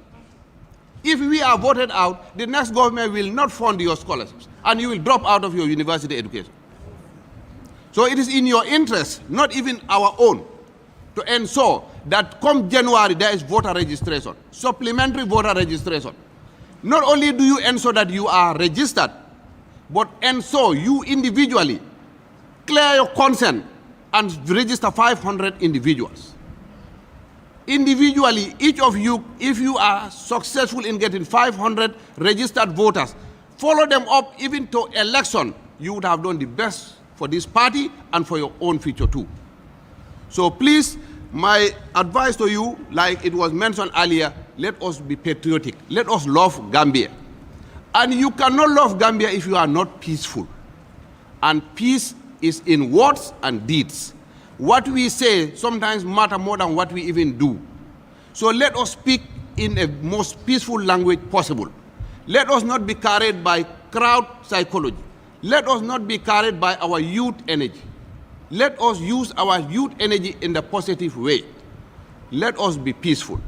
If we are voted out, the next government will not fund your scholarships, and you will drop out of your university education. So it is in your interest, not even our own, to ensure that come January there is voter registration, supplementary voter registration. Not only do you ensure that you are registered, but ensure you individually clear your consent and register 500 individuals. Individually, each of you, if you are successful in getting 500 registered voters, follow them up even to election, you would have done the best for this party and for your own future too. So please, my advice to you, like it was mentioned earlier, let us be patriotic. Let us love Gambia. And you cannot love Gambia if you are not peaceful. And peace is in words and deeds. What we say sometimes matter more than what we even do. So let us speak in a most peaceful language possible. Let us not be carried by crowd psychology. Let us not be carried by our youth energy. Let us use our youth energy in the positive way. Let us be peaceful.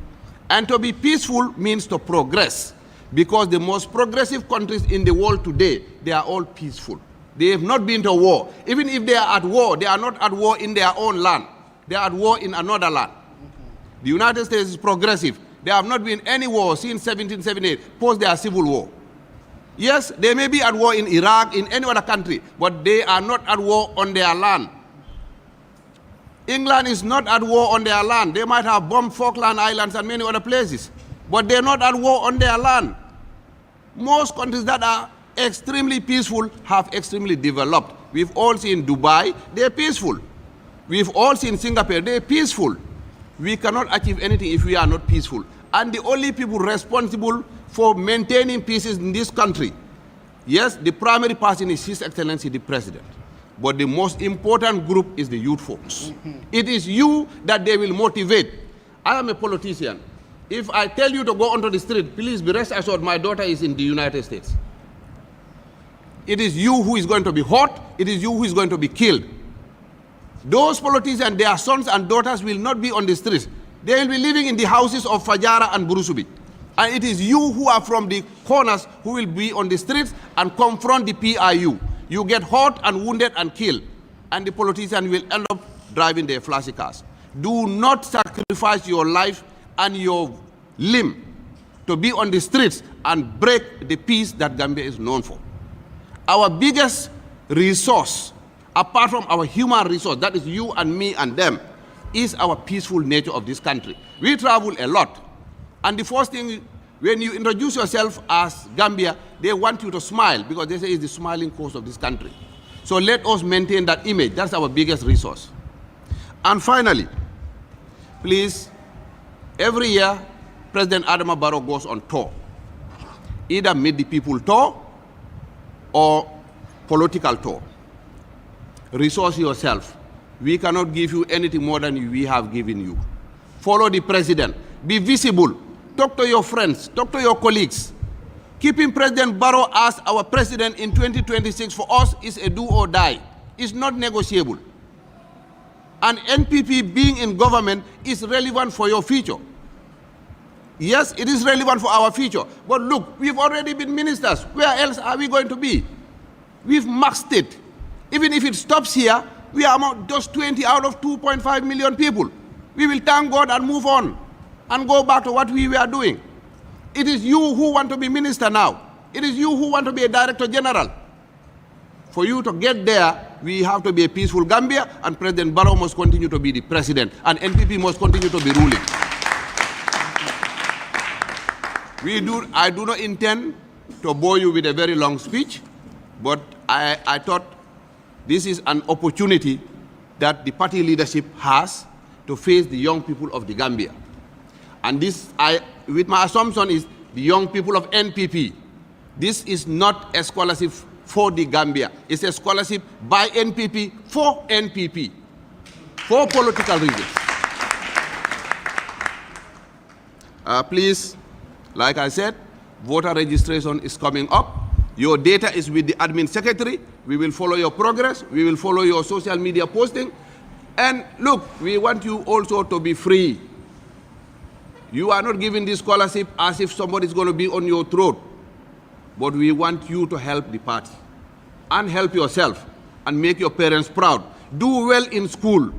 And to be peaceful means to progress, because the most progressive countries in the world today, they are all peaceful. They have not been to war. Even if they are at war, they are not at war in their own land. They are at war in another land. The United States is progressive. They have not been any war since 1778, post their civil war. Yes, they may be at war in Iraq, in any other country, but they are not at war on their land. England is not at war on their land. They might have bombed Falkland Islands and many other places, but they're not at war on their land. Most countries that are extremely peaceful have extremely developed. We've all seen Dubai, they're peaceful. We've all seen Singapore, they're peaceful. We cannot achieve anything if we are not peaceful. And the only people responsible for maintaining peace in this country, yes, the primary person is His Excellency the President. But the most important group is the youth folks. It is you that they will motivate. I am a politician. If I tell you to go onto the street, please be rest assured my daughter is in the United States. It is you who is going to be hurt. It is you who is going to be killed. Those politicians, their sons and daughters will not be on the streets. They will be living in the houses of Fajara and Burusubi. And it is you who are from the corners who will be on the streets and confront the PIU. You get hurt and wounded and killed, and the politician will end up driving their flashy cars. Do not sacrifice your life and your limb to be on the streets and break the peace that Gambia is known for. Our biggest resource, apart from our human resource, that is you and me and them, is our peaceful nature of this country. We travel a lot. And the first thing, when you introduce yourself as Gambia, they want you to smile because they say it's the smiling coast of this country. So let us maintain that image. That's our biggest resource. And finally, please, every year, President Adama Barrow goes on tour. Either meet the people tour or political tour. Resource yourself. We cannot give you anything more than we have given you. Follow the president. Be visible. Talk to your friends. Talk to your colleagues. Keeping President Barrow as our president in 2026 for us is a do or die. It's not negotiable. And NPP being in government is relevant for your future. Yes, it is relevant for our future. But look, we've already been ministers. Where else are we going to be? We've maxed it. Even if it stops here, we are just 20 out of 2.5 million people. We will thank God and move on and go back to what we were doing. It is you who want to be minister now. It is you who want to be a director general. For you to get there, we have to be a peaceful Gambia, and President Barrow must continue to be the president, and NPP must continue to be ruling. I do not intend to bore you with a very long speech, but I thought this is an opportunity that the party leadership has to face the young people of the Gambia. And this, with my assumption, is the young people of NPP. This is not a scholarship for the Gambia. It's a scholarship by NPP for NPP, for political reasons. Please, like I said, voter registration is coming up. Your data is with the admin secretary. We will follow your progress. We will follow your social media posting. And look, we want you also to be free. You are not giving this scholarship as if somebody is going to be on your throat. But we want you to help the party and help yourself and make your parents proud. Do well in school.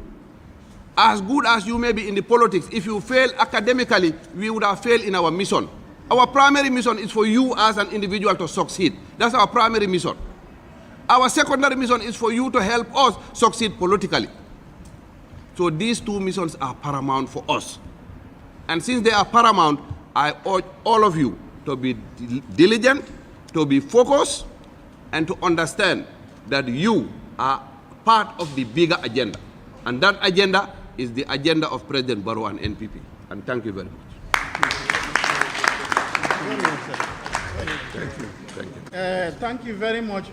As good as you may be in the politics, if you fail academically, we would have failed in our mission. Our primary mission is for you as an individual to succeed. That's our primary mission. Our secondary mission is for you to help us succeed politically. So these two missions are paramount for us. And since they are paramount, I urge all of you to be diligent, to be focused, and to understand that you are part of the bigger agenda. And that agenda is the agenda of President Barrow and NPP. And thank you very much. Thank you. Thank you very much,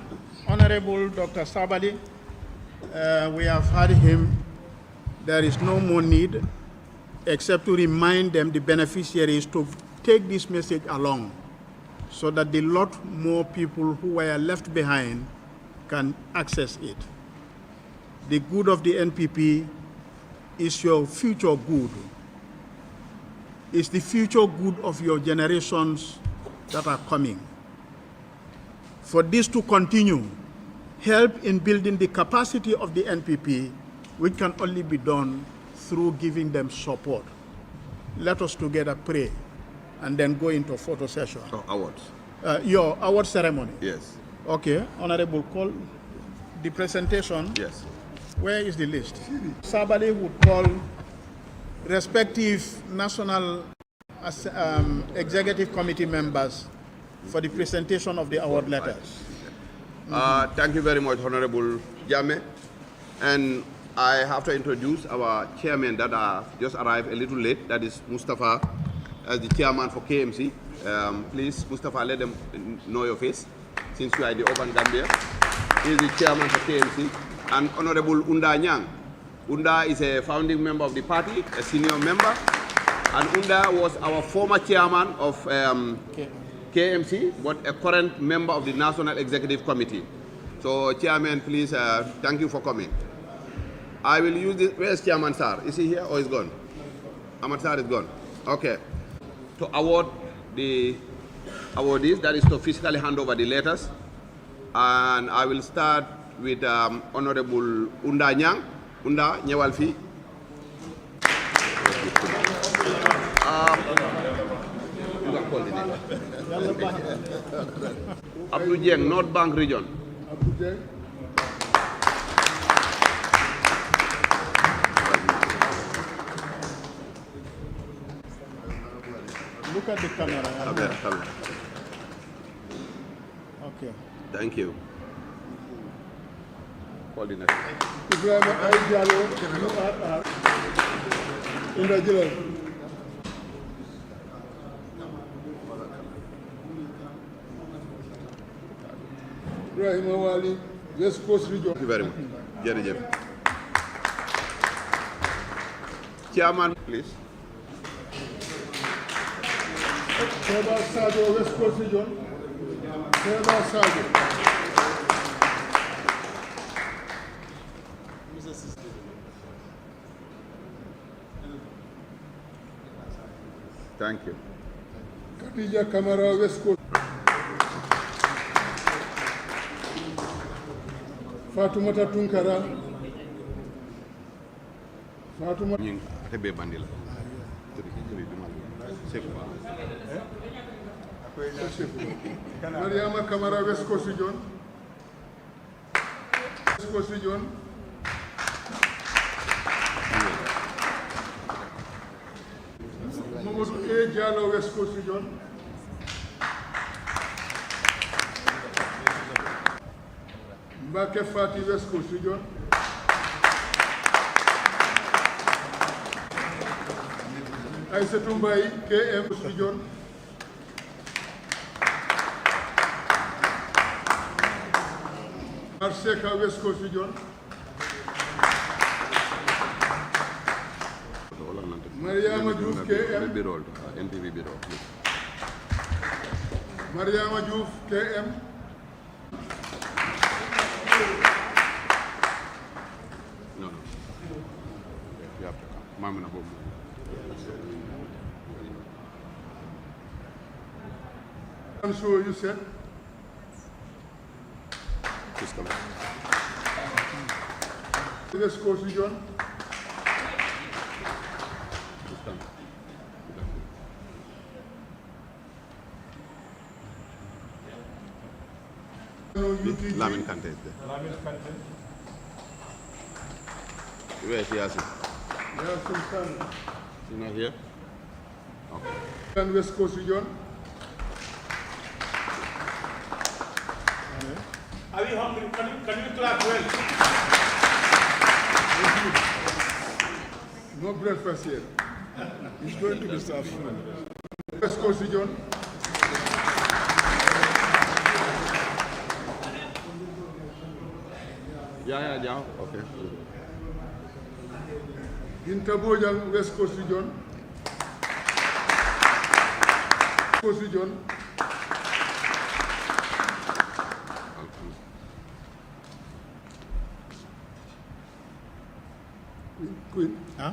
Honorable Dr. Sabali. We have heard him. There is no more need except to remind them, the beneficiaries, to take this message along so that the lot more people who were left behind can access it. The good of the NPP is your future good. It's the future good of your generations that are coming. For this to continue, help in building the capacity of the NPP, which can only be done through giving them support. Let us together pray and then go into photo session. Oh, awards. Your award ceremony? Yes. Okay, Honorable, call the presentation. Yes. Where is the list? Sabali would call respective national executive committee members for the presentation of the award letters. Thank you very much, Honorable Jame. And I have to introduce our chairman that just arrived a little late, that is Mustafa, as the chairman for KMC. Please, Mustafa, let them know your face, since you are the Open Gambia. He is the chairman for KMC. And Honorable Unda Nyang. Unda is a founding member of the party, a senior member. And Unda was our former chairman of KMC, but a current member of the National Executive Committee. So, Chairman, please, thank you for coming. I will use this. Where's Chairman Sar? Is he here or is gone? Ahmad Sar is gone. Okay. To award the awardees, that is to physically hand over the letters. And I will start with Honorable Unda Nyang. Unda Nyewalfi. You can call the name. Abdou Dieng, North Bank Region. Abdou Dieng. Look at the camera. Camera. Okay. Thank you. Call the next. Ibrahima Ay Diallo, URR. Unda Jilal. Ibrahima Wali, West Coast Region. Thank you very much. Jerejef. Chairman, please. Seba Sadio, West Coast Region. Seba Sadio. Thank you. Khadija Kamara, West Coast. Fatoumata Tunkara. Fatoumata. Nying tebe bandila. Mariama Kamara, West Coast Region. West Coast Region. Mamadou A. Diallo, West Coast Region. Mbake Fati, West Coast Region. Aïssatou Mbaye, KM Coast Region. Arseka, West Coast Region. Mariama Diouf, KM. NTV Bureau. Mariama Diouf, KM. No. You have to come. Mama na bomu. And so you said? Please come. West Coast Region. Please come. Lamin Kante is there. Lamin Kante. Where is Yasin? Yasin Khan. He's not here? Okay. And West Coast Region. Are you hungry? Can you clap well? No breakfast here. It's going to be served soon. West Coast Region. Yeah. Okay. Binta Bojang, West Coast Region. Coast Region. Queen. Huh?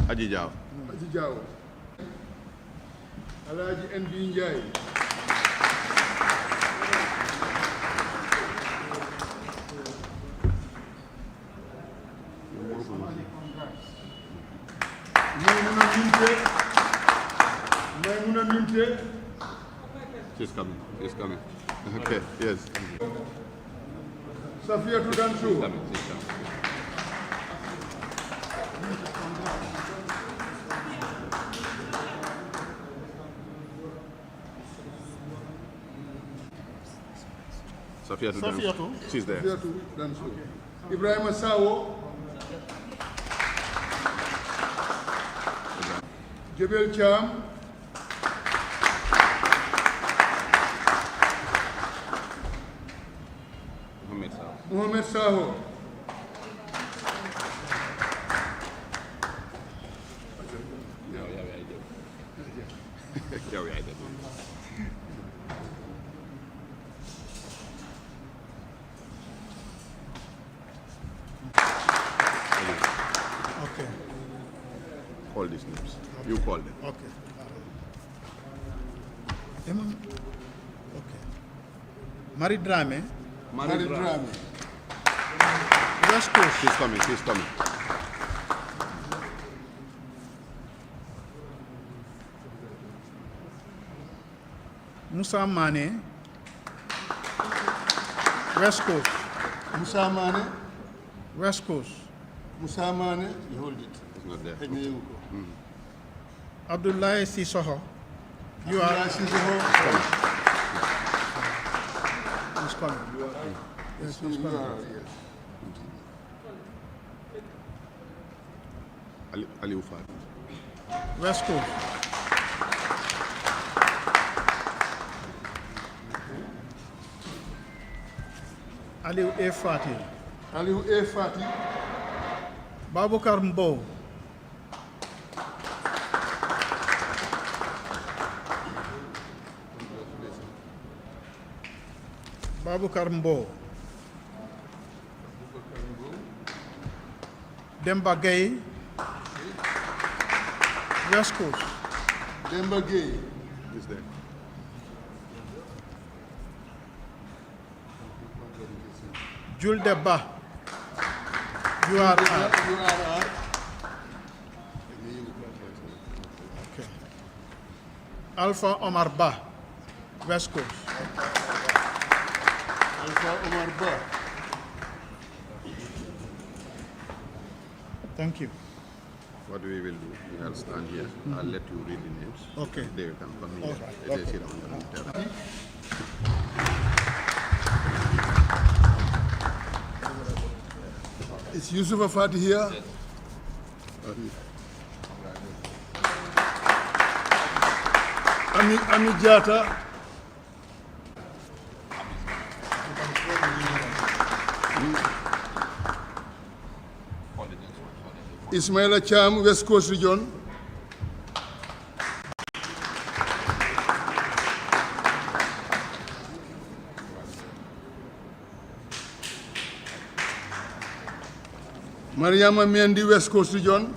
Aji Jao. Aji Jao. Alaji NB Njai. Maimuna Minte. She's coming. Okay, yes. Safia Tudansu. She's coming. Safia Tudansu. She's there. Safia Tudansu. Ibrahim Sawo. Jebel Cham. Mohamed Saho. Okay. Call these names. You call them. Okay. Okay. Marie Drame. Marie Drame. West Coast. She's coming, she's coming. Musa Mane. West Coast. Musa Mane. West Coast. Musa Mane. You hold it. It's not there. Abdullah Sissoho. You are. Abdullah Sissoho. He's coming. Yes, he's coming. Ali Ufad. West Coast. Aliou A. Fati. Aliou A. Fati. Baboucar Mbow. Baboucar Mbow. Demba Gueye. West Coast. Demba Gueye. Is there? Jules Deba. URR. Okay. Alpha Omar Ba. West Coast. Alpha Omar Ba. Thank you. What we will do, I'll stand here. I'll let you read the names. Okay. They will come here. All right. They sit down there. Is Yusuf Afati here? Yes. Ami Jata. Ismaila Cham, West Coast Region. Mariama Mendi, West Coast Region.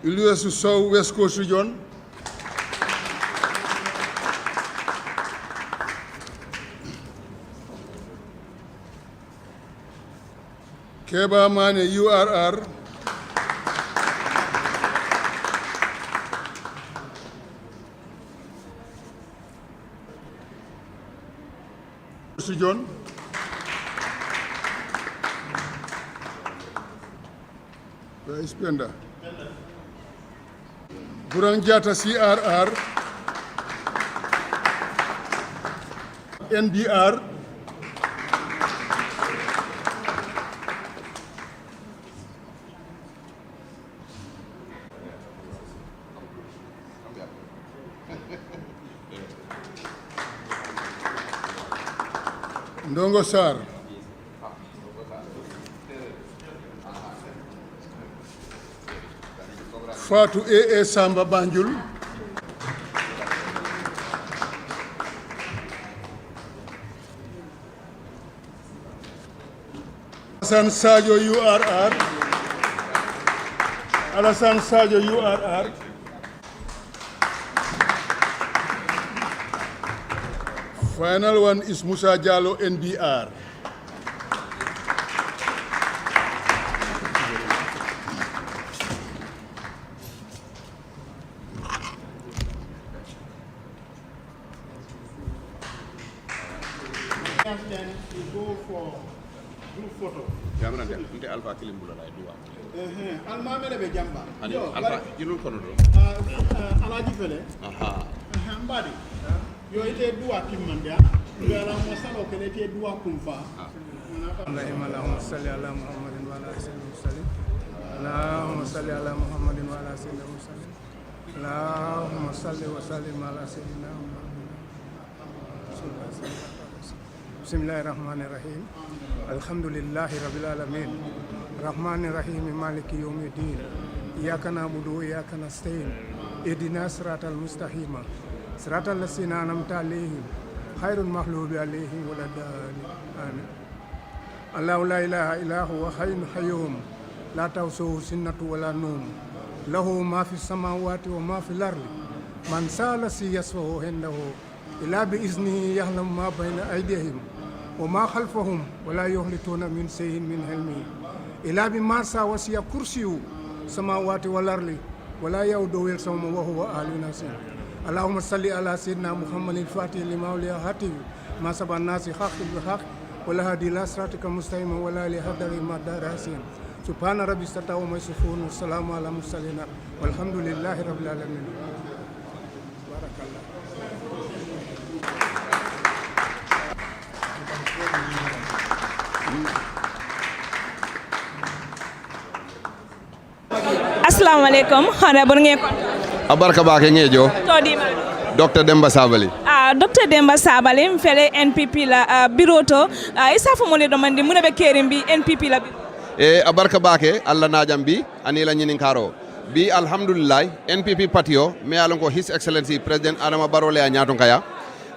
Ilyasu Sow, West Coast Region. Keba Mane, URR. Region. Where is Penda? Burang Jata, CRR. NBR. Ndongo Sar. Fatou A. Samba Banjul. Alassane Sadio URR. Alassane Sadio URR. Final one is Musa Jallo NBR. Then we go for group photo. Jamana nte Alpha Kilimbula la duwa. Almamele be jamba. Ani Alpha jinul kono do. Alaji fele. Aha. Mbadi. Yo ite duwa kimmandia. Ngala mosalo kele ite duwa kumfa. Allahumma salli ala Muhammadin wa ala sayyidina Musallim. Allahumma salli ala Muhammadin wa ala sayyidina Musallim. Allahumma salli wa sallim ala sayyidina Muhammadin. Bismillahirrahmanirrahim. Alhamdulillahi rabbil alamin. Rahmanirrahim maliki yawmiddin. Iyyaka na'budu wa iyyaka nasta'in. Ihdina siratal mustaqim. Siratal ladzina an'amta 'alaihim ghairil maghdubi 'alaihim waladdallin. Amin. الله لا إله إلا هو حي قيوم لا تأخذه سنة ولا نوم له ما في السماوات وما في الأرض من سأل يشفع عنده إلا بإذنه يعلم ما بين أيديهم وما خلفهم ولا يحيطون من شيء من علمه إلا بما شاء وسع كرسيه السماوات والأرض ولا يؤوده حفظهما وهو العلي العظيم اللهم صل على سيدنا محمد الفاتح لما أغلق خاتم ما سبق الناس حق بالحق ولا هادي إلى صراطك المستقيم ولا إلى حدر ما دار حسين سبحان ربي استطاع وما يصفون والسلام على المرسلين والحمد لله رب العالمين بارك الله. Assalamu alaikum. Honorable ngeko. Abarka baake ngejo. Todi ma. Dr. Demba Sabali. Dr. Demba Sabali mfele NPP la bureau to isafu mo le domandi muna be kerimbi NPP la abarka baake alla najam bi anila nyinin karo bi alhamdulillah NPP patio me alon ko his excellency president Adama Barrow le nyaton kaya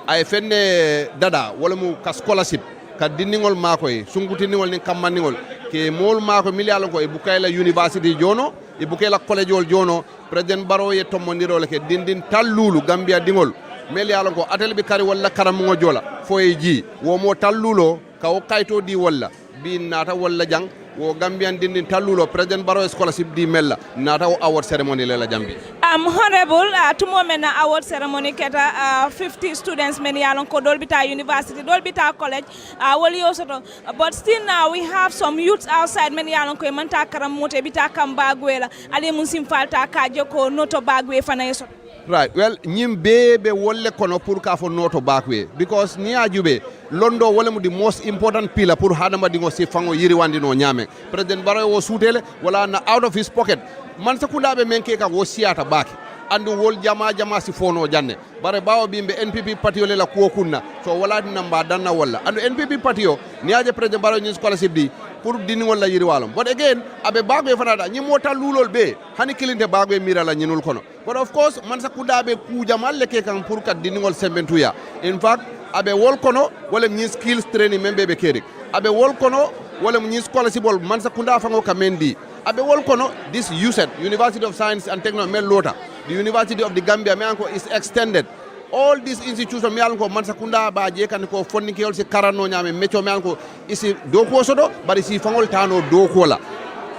ay fenne dada wala mu ka scholarship ka dinningol makoy sungutiningol ni kammanningol ke mol mako mili alon ko e bukayla university jono e bukayla college wol jono president Barrow ye tommondiro le ke dindin tallulu Gambia dingol meli alon ko atel bi kari wala karamu jola foye ji wo mo tallulo ka o kayto di wala bi nata wala jang wo Gambian dindin tallulo president Barrow scholarship di mella nata o award ceremony lela jambi honorable tumo mena award ceremony keta 50 students many alon ko dolbita university dolbita college wali osoto but still now we have some youths outside many alon ko manta karam mote bita kambagwela ali musim falta kaje ko noto bagwe fana yeso. Right. Well, nyim bebe wolle kono pour ka fo noto bakwe because ni ajube londo wole mu the most important pillar pour hadama dingo si fango yiri wandi no nyame president Barrow wo sutele wala na out of his pocket man sakunda be menke ka wo siata baki andu wol jama si fono janne bare bawo bimbe NPP patio le la ko kunna so wala namba danna wala andu NPP patio ni aje president Barrow ni scholarship di pour dini wala yiri walom but again abe bagwe fanada nyi mota lulol be hani kilinde bagwe mira la nyinul kono but of course man sakunda be kujamal le ke kan pour kat diningol sembentuya in fact abe wol kono wala nyi skills training membe be kerik abe wol kono wala nyi scholarship wol man sakunda fango kamendi abe wol kono this USET University of Science and Technology Melota the University of the Gambia me anko is extended all these institutions me anko man sakunda ba je kan ko fonni ke yol se karano nyame mecho me anko isi doko sodo bari si fangol tano doko la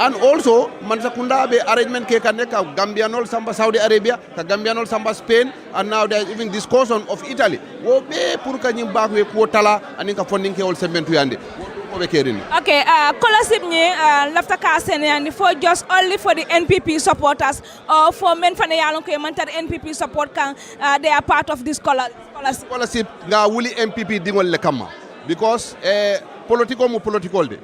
and also man sakunda be arrangement ke kan ka Gambianol samba Saudi Arabia ka Gambianol samba Spain and now there is even discussion of Italy wo be pour ka nyim bakwe ko tala anin ka fonni ke yol sementu yande. Okay, scholarship ni lafta ka and for just only for the NPP supporters or for men fane yalon ko mantar NPP support kan they are part of this scholarship nga wuli NPP dingol le kama because political mu political de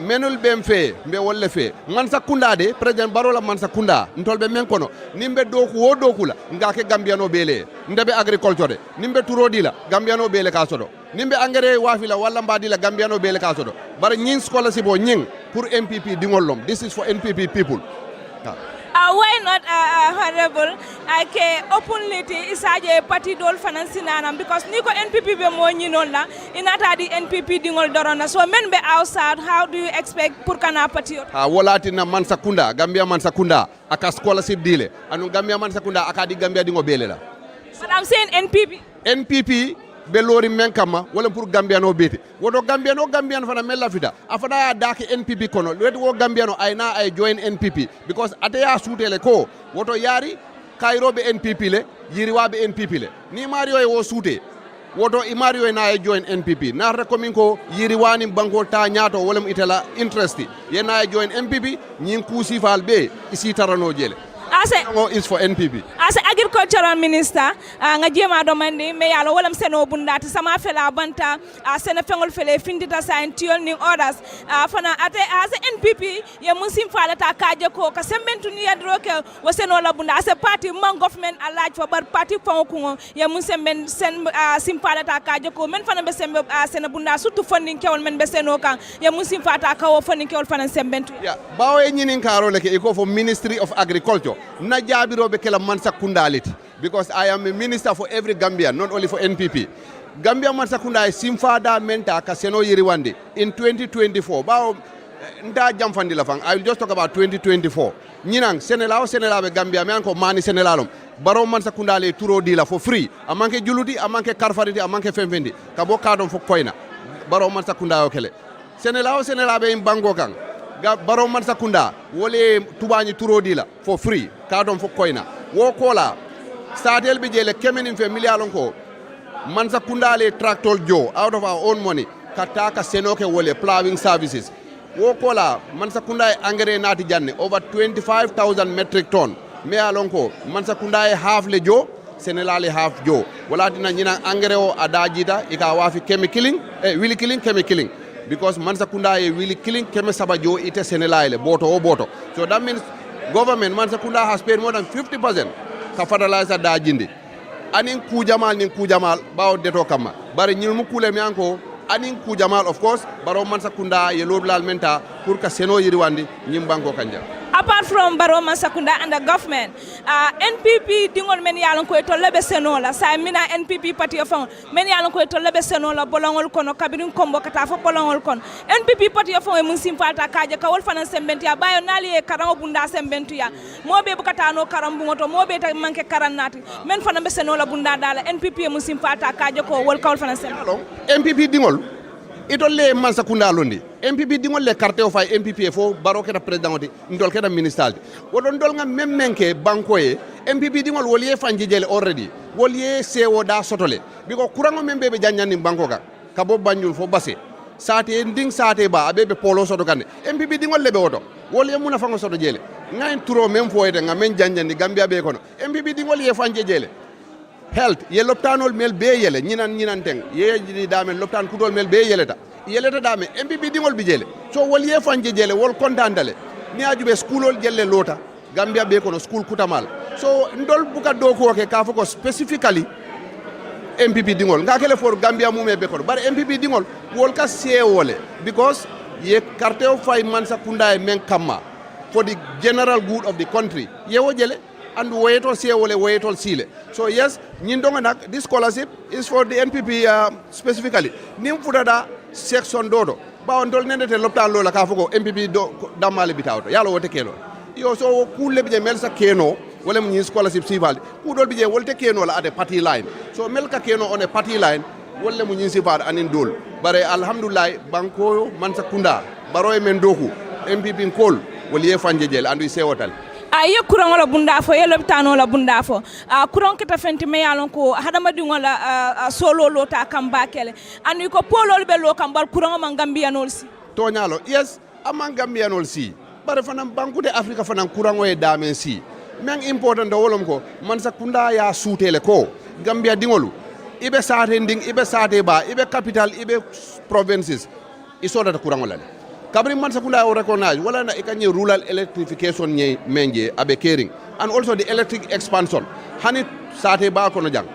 menul bem fe mbe wolle fe man sakunda de president Barrow la man sakunda ntolbe men kono nimbe doku wo dokula nga ke Gambiano bele ndebe agriculture de nimbe turodi la Gambiano bele ka sodo nimbe engrais wafila walla mbadi la Gambiano bele ka sodo bar nyin scholarship o nyin pour NPP dingol lom this is for NPP people. Why not honorable ke openly isaje party dol finansinanam because niko NPP be mo nyinon la inata di NPP dingol dorona so men be outside how do you expect pour kana party wolati na man sakunda Gambia man sakunda aka scholarship dile anu Gambia man sakunda aka di Gambia dingo bele la but I'm saying NPP be lori men kama wala pour Gambiano beti wodo Gambian fana mella fita afada ya dake NPP kono leti wo Gambiano ayna ay join NPP because ataya sutele ko woto yari kairobe NPP le yiriwabe NPP le ni mario e wo sute woto i mario na ay join NPP na recommend ko yiriwani banko ta nyato wala itela interest yena ay join NPP nyin kusi falbe isi tarano jele is for NPP. As agricultural minister, nga jema domandi me yalo walam seno bundati sama fela banta sena fengol fele findita sa entiol ning orders fana ate as NPP ye musim fala ta kaje ko ka sembentu ni yadro ke waseno la bunda as party man government alaj for bar party fango ko ye musim ben sen sim fala ta kaje ko men fana be sembe sena bunda surtout funding kewol men be seno kan ye musim fata ka wo funding kewol fana sembentu ya bawo e nyinin karo leke e ko for Ministry of Agriculture na jaabiroɓe kela Mansa Kundaliti, because I am a minister for every Gambian, not only for NPP. Gambia Mansa Kunda is simfada menta ka seno yiriwande in 2024. Bao nda jamfandi la fang. I will just talk about 2024. Nyinang senela be Gambia me anko mani senelalom. Baro Mansa Kunda le turo dila for free. Amanke juluti, amanke karfariti, amanke femfendi. Kabo kadon fo koina. Baro Mansa Kunda okele. Senela be in Bango kang. Baro Mansa Kunda wole tubani turo dila for free. Kadon fo koina. Wo kola startel bi jele kemen in fe millialon ko. Mansa Kunda le tractor jo out of our own money. Kataka senoke wole plowing services. Wokola Mansa Kunda engrais nati janne over 25,000 metric ton. Me alonko Mansa Kunda half le jo, Senela le half jo. Wala dina nyina engrais o adajita ika wafi kemi killing, willy killing, kemi killing. Because Mansa Kunda willy killing kemi sabajo ite Senela le boto o boto. So that means government Mansa Kunda has paid more than 50% ka fertilizer dajindi. Anin kujamal bawo deto kama. Bari nyilmu kule mianko anin kujamal of course baro Mansa Kunda ye loblal menta pour ka seno yiriwandi nyimbanko kanja. Apart from Baro Mansa Kunda and the government, NPP dingol many yalon ko to lebe senola sa mina NPP party of many yalon ko to lebe senola bolongol kono kabirin kombo kata fo bolongol kon NPP party of mun simpata kaje ka wol fanan sembenti ya bayo nali e karango bunda sembenti ya mobe bukata no karambu ngoto mobe ta manke karanati men fanan be senola bunda dala NPP mun simpata kaje ko wol kawol fanan sembenti NPP dingol itolle Mansa Kunda londi MPP dingol le carte o fay MPP fo baro keta president oti ndol keta minister wodon ndol ngam memmenke banko e MPP dingol woliye fanji jele already woliye sewo da sotole biko kurango membe be janjani banko ka bo banjul fo basse sate nding sate ba abebe polo soto kande MPP dingol lebe woto woliye muna fango soto jele ngain turo mem fo ede ngamen janjani Gambia be kono MPP dingol ye fanje jele health ye loptanol mel be yele ñinan teng ye di damen loptan kutol mel be yeleta dame MPP dingol bi jele so wol ye fanje jele wol kontandale ni ajube schoolol jelle lota Gambia be kono school kutamal so ndol buka do ko ke ka foko specifically MPP dingol ngakele for Gambia mume be kono bar MPP dingol wol ka sewole because ye carte of fay Mansa Kunda e men kamma for the general good of the country ye wo jele and wait sile. So yes, this scholarship is for the NPP specifically. Nim fudada section dodo. Ba ondol nende te loptan lola ka foko MPP do damale bitawto. Yalo wote keno. Yo so kulle bije melsa keno wala mu scholarship sivalde. Kudol bije wolte keno la at a party line. So melka keno on a party line wala mu sifar anin dol. Bare alhamdulillah banko Mansa Kunda baro e men doku MPP kol wali e fanje jel andu sewotal. Ye kurango la bunda fo ye loptano la bunda fo kuran kita fenti me yalon ko hadama dingo la solo lota kamba kele anu ko polo be lo kambal kurango man Gambianol si to nyalo yes amman Gambianol si bare fanam bankude Africa fanam kurango e damen si men important do wolom ko Mansa Kunda ya sutele ko Gambia dingolu ibe sate nding ibe sate ba ibe capital ibe provinces isoda kurango la kabri Mansa Kunda o recognize wala na ikanye rural electrification nye menje abe caring and also the electric expansion hani sate ba kono jang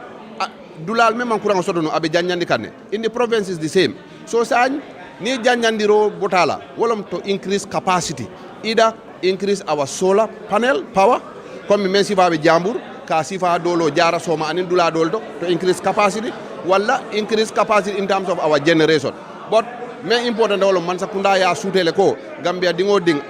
dulal memang kurang sodono abe janjandi kanne in the province is the same so san ni janjandiro botala wolom to increase capacity either increase our solar panel power comme mensi babe jambur ka sifa dolo jara soma anin dula doldo to increase capacity wala increase capacity in terms of our generation but mais important dawlo Mansa Kunda ya sutele ko Gambia dingo ding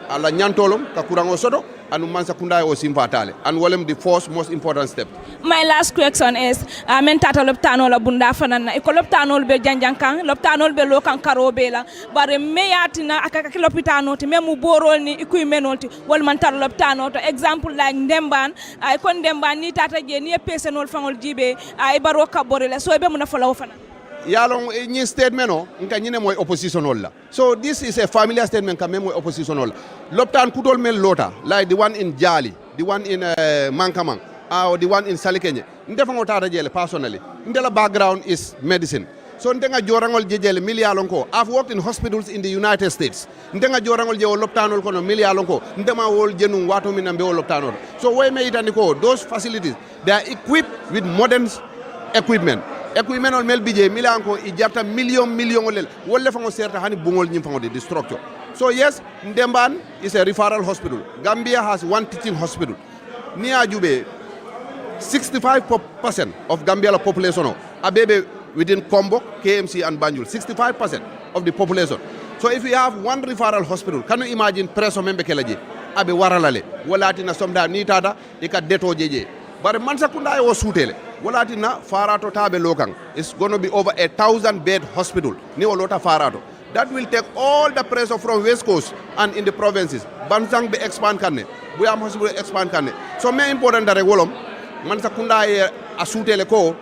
ala nyantolom ka kurango sodo anu Mansa Kunda o simfatale and wolem the first most important step. My last question is men tata loptano la bunda fanana e ko loptano be janjankan loptano be lokan karobe la bare meyatina akaka lopitano te memu borol ni ikuy menolti wol man tar loptano to example like Ndemban ay kon Ndemban ni tata je ni pesenol fangol jibe ay baro kaborele so be muna falaw fana yalong ni statement o nka nyine moy opposition la so this is a familiar statement ka memo opposition la loptan kutol mel lota like the one in Jali the one in Mankamang or the one in Salikenye ndefa ngota jele personally ndela background is medicine so ndenga jorangol jejele milialon ko I've worked in hospitals in the United States ndenga jorangol je loptanol kono milialon ko ndema wol jenum wato min ambe loptanol so way me itani ko those facilities they are equipped with modern equipment on mel bije milanko I jarta million lel wolle fango serta hani bungol nyim fango the structure so yes Ndemban is a referral hospital Gambia has one teaching hospital ni ajube 65% of Gambia population abebe within Kombo, KMC and Banjul, 65% of the population. So if we have one referral hospital, can you imagine preso membe kelaje abe waralale walati na somda ni tata ika deto jeje bare mansa kunda yo sutele walati na farato tabe lokang. It's going to be over 1,000 bed hospital ni olota farato. That will take all the pressure from West Coast and in the provinces. Bansang be expand kanne, Buyam hospital expand kanne. So me important that wolom mansa kunda ye asutele ko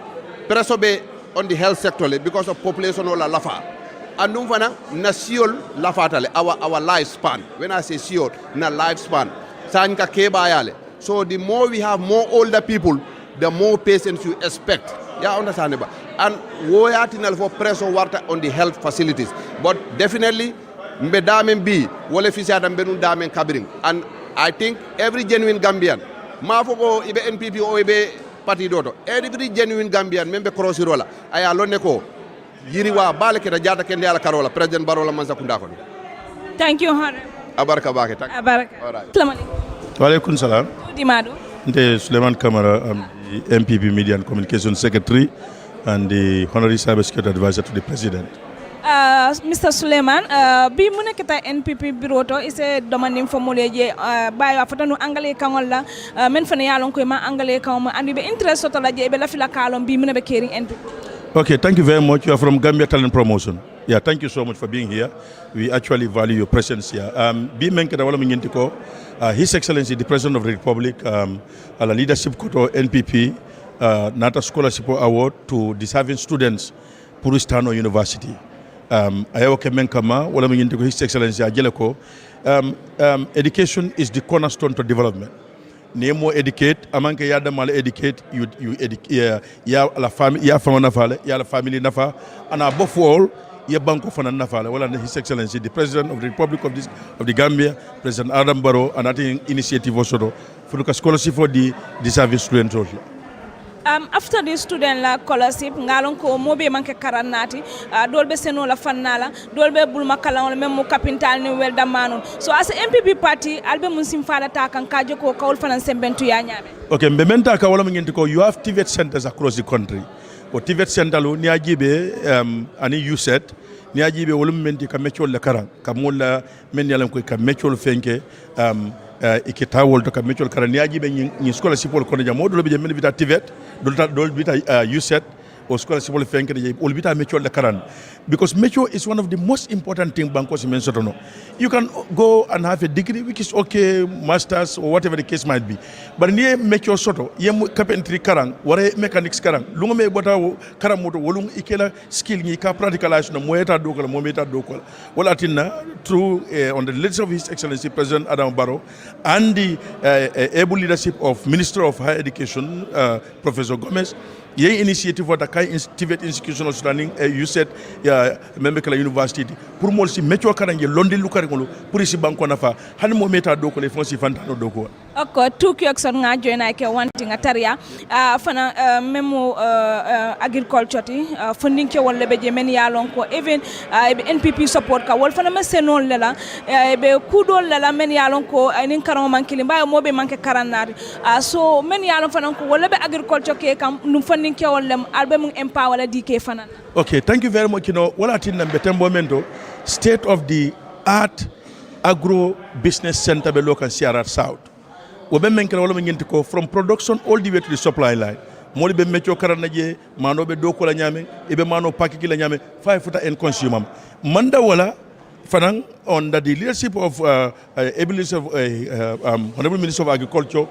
pressure be on the health sector because of population ola lafa. And numfana na siol lafatale our lifespan. When I say siol, na lifespan. Sanka keba yale. So the more we have more older people, the more patients you expect. Yeah, understand ba? And we are for pressure water on the health facilities. But definitely, mbe damen bi wole fisi adam benun damen kabiring. And I think every genuine Gambian, mafoko ibe NPP o ibe parti doto, every genuine Gambian membe cross rola. Aya lonne ko yiriwa bale ke jata kende ala karola President Barola manza kundako. Thank you, Honor. Abaraka bake. Abaraka. All right. Assalamu alaikum. Wa alaikum salam. Dimado. Nde Suleiman Kamara, I'm the MPP Media and Communication Secretary and the Honorary Cybersecurity Advisor to the President. Mr. Suleiman, bi mu nekk tay NPP bureau to ise demanding formulaire je bayo afata no angale kangolla men fane yalon ko ma angale kanoma andi be interest to la je be la fila kalon bi mu ne be caring NPP. Okay, thank you very much. You are from Gambia Talent Promotion. Yeah, thank you so much for being here. We actually value your presence here. His Excellency, the President of the Republic, a leadership koto NPP, Nata Scholarship Award to deserving students, Puristano University. His Excellency Ajeleko. Education is the cornerstone to development. Nemo educate, amanke yada mal educate, you educate, ya la family, ya la family nafa, and above all, ya banko fana nafale. Well, His Excellency, the President of the Republic of the Gambia, President Adam Barrow, and I think initiative also for the scholarship for the deserving students also. After the student la scholarship ngalon ko mobe manke karanati dolbe seno la fannala dolbe bulma kala même capital ni welda manon so as MPP party albe mun sim fala ta kan kaje ko kawol fanan sembentu ya nyame. Okay, mbementa ka wala ngenti ko you have TVET centers across the country. O TVET center lo ni ajibe ani USET ni ajibe wolum menti ka mechol le karan ka molla men yalan ko ka mechol fenke ikita wolto ka mechol karan ni ajibe ni scholarship wol kono jamo do be men vita TVET do vita USET or scholarship wol fenke de ol vita mechol le karan because mecho is one of the most important thing bankos mentioned. You can go and have a degree which is okay, masters or whatever the case might be, but ni mecho soto yem carpentry karang ware mechanics karang lunga me bota karang moto wolung ikela skill ni ka practicalize no moeta dokala mometa dokala wala tinna through on the leadership of His Excellency President Adam Barrow and the able leadership of Minister of Higher Education Professor Gomez. Ye initiative for the Kai TVET institutional standing you said member kala university pour mol si mecho karange londi lukari ngolo pour si banko nafa han mo meta doko le fonsi fantano doko ok two question nga joina ke wanti nga taria fana memo agriculture ti funding ke wolle be je men yalon ko even NPP support ka wol fana mesenon lela be kudol lela men yalon ko nin karam man kilimba mo be manke karanari so men yalon fana ko wolle be agriculture ke kam num funding ke wollem albe mun empower la DK fana. Okay, thank you very much. You know, what I think Mbetembo state of the art agro business center be local CRR South. We be menkele wala ngentiko from production all the way to the supply line. Moli be mecho karanaje, mano be doko la nyame, ibe mano pakiki la nyame, 5 foot end consumer. Manda wala fanang under the leadership of Honorable Minister of Agriculture,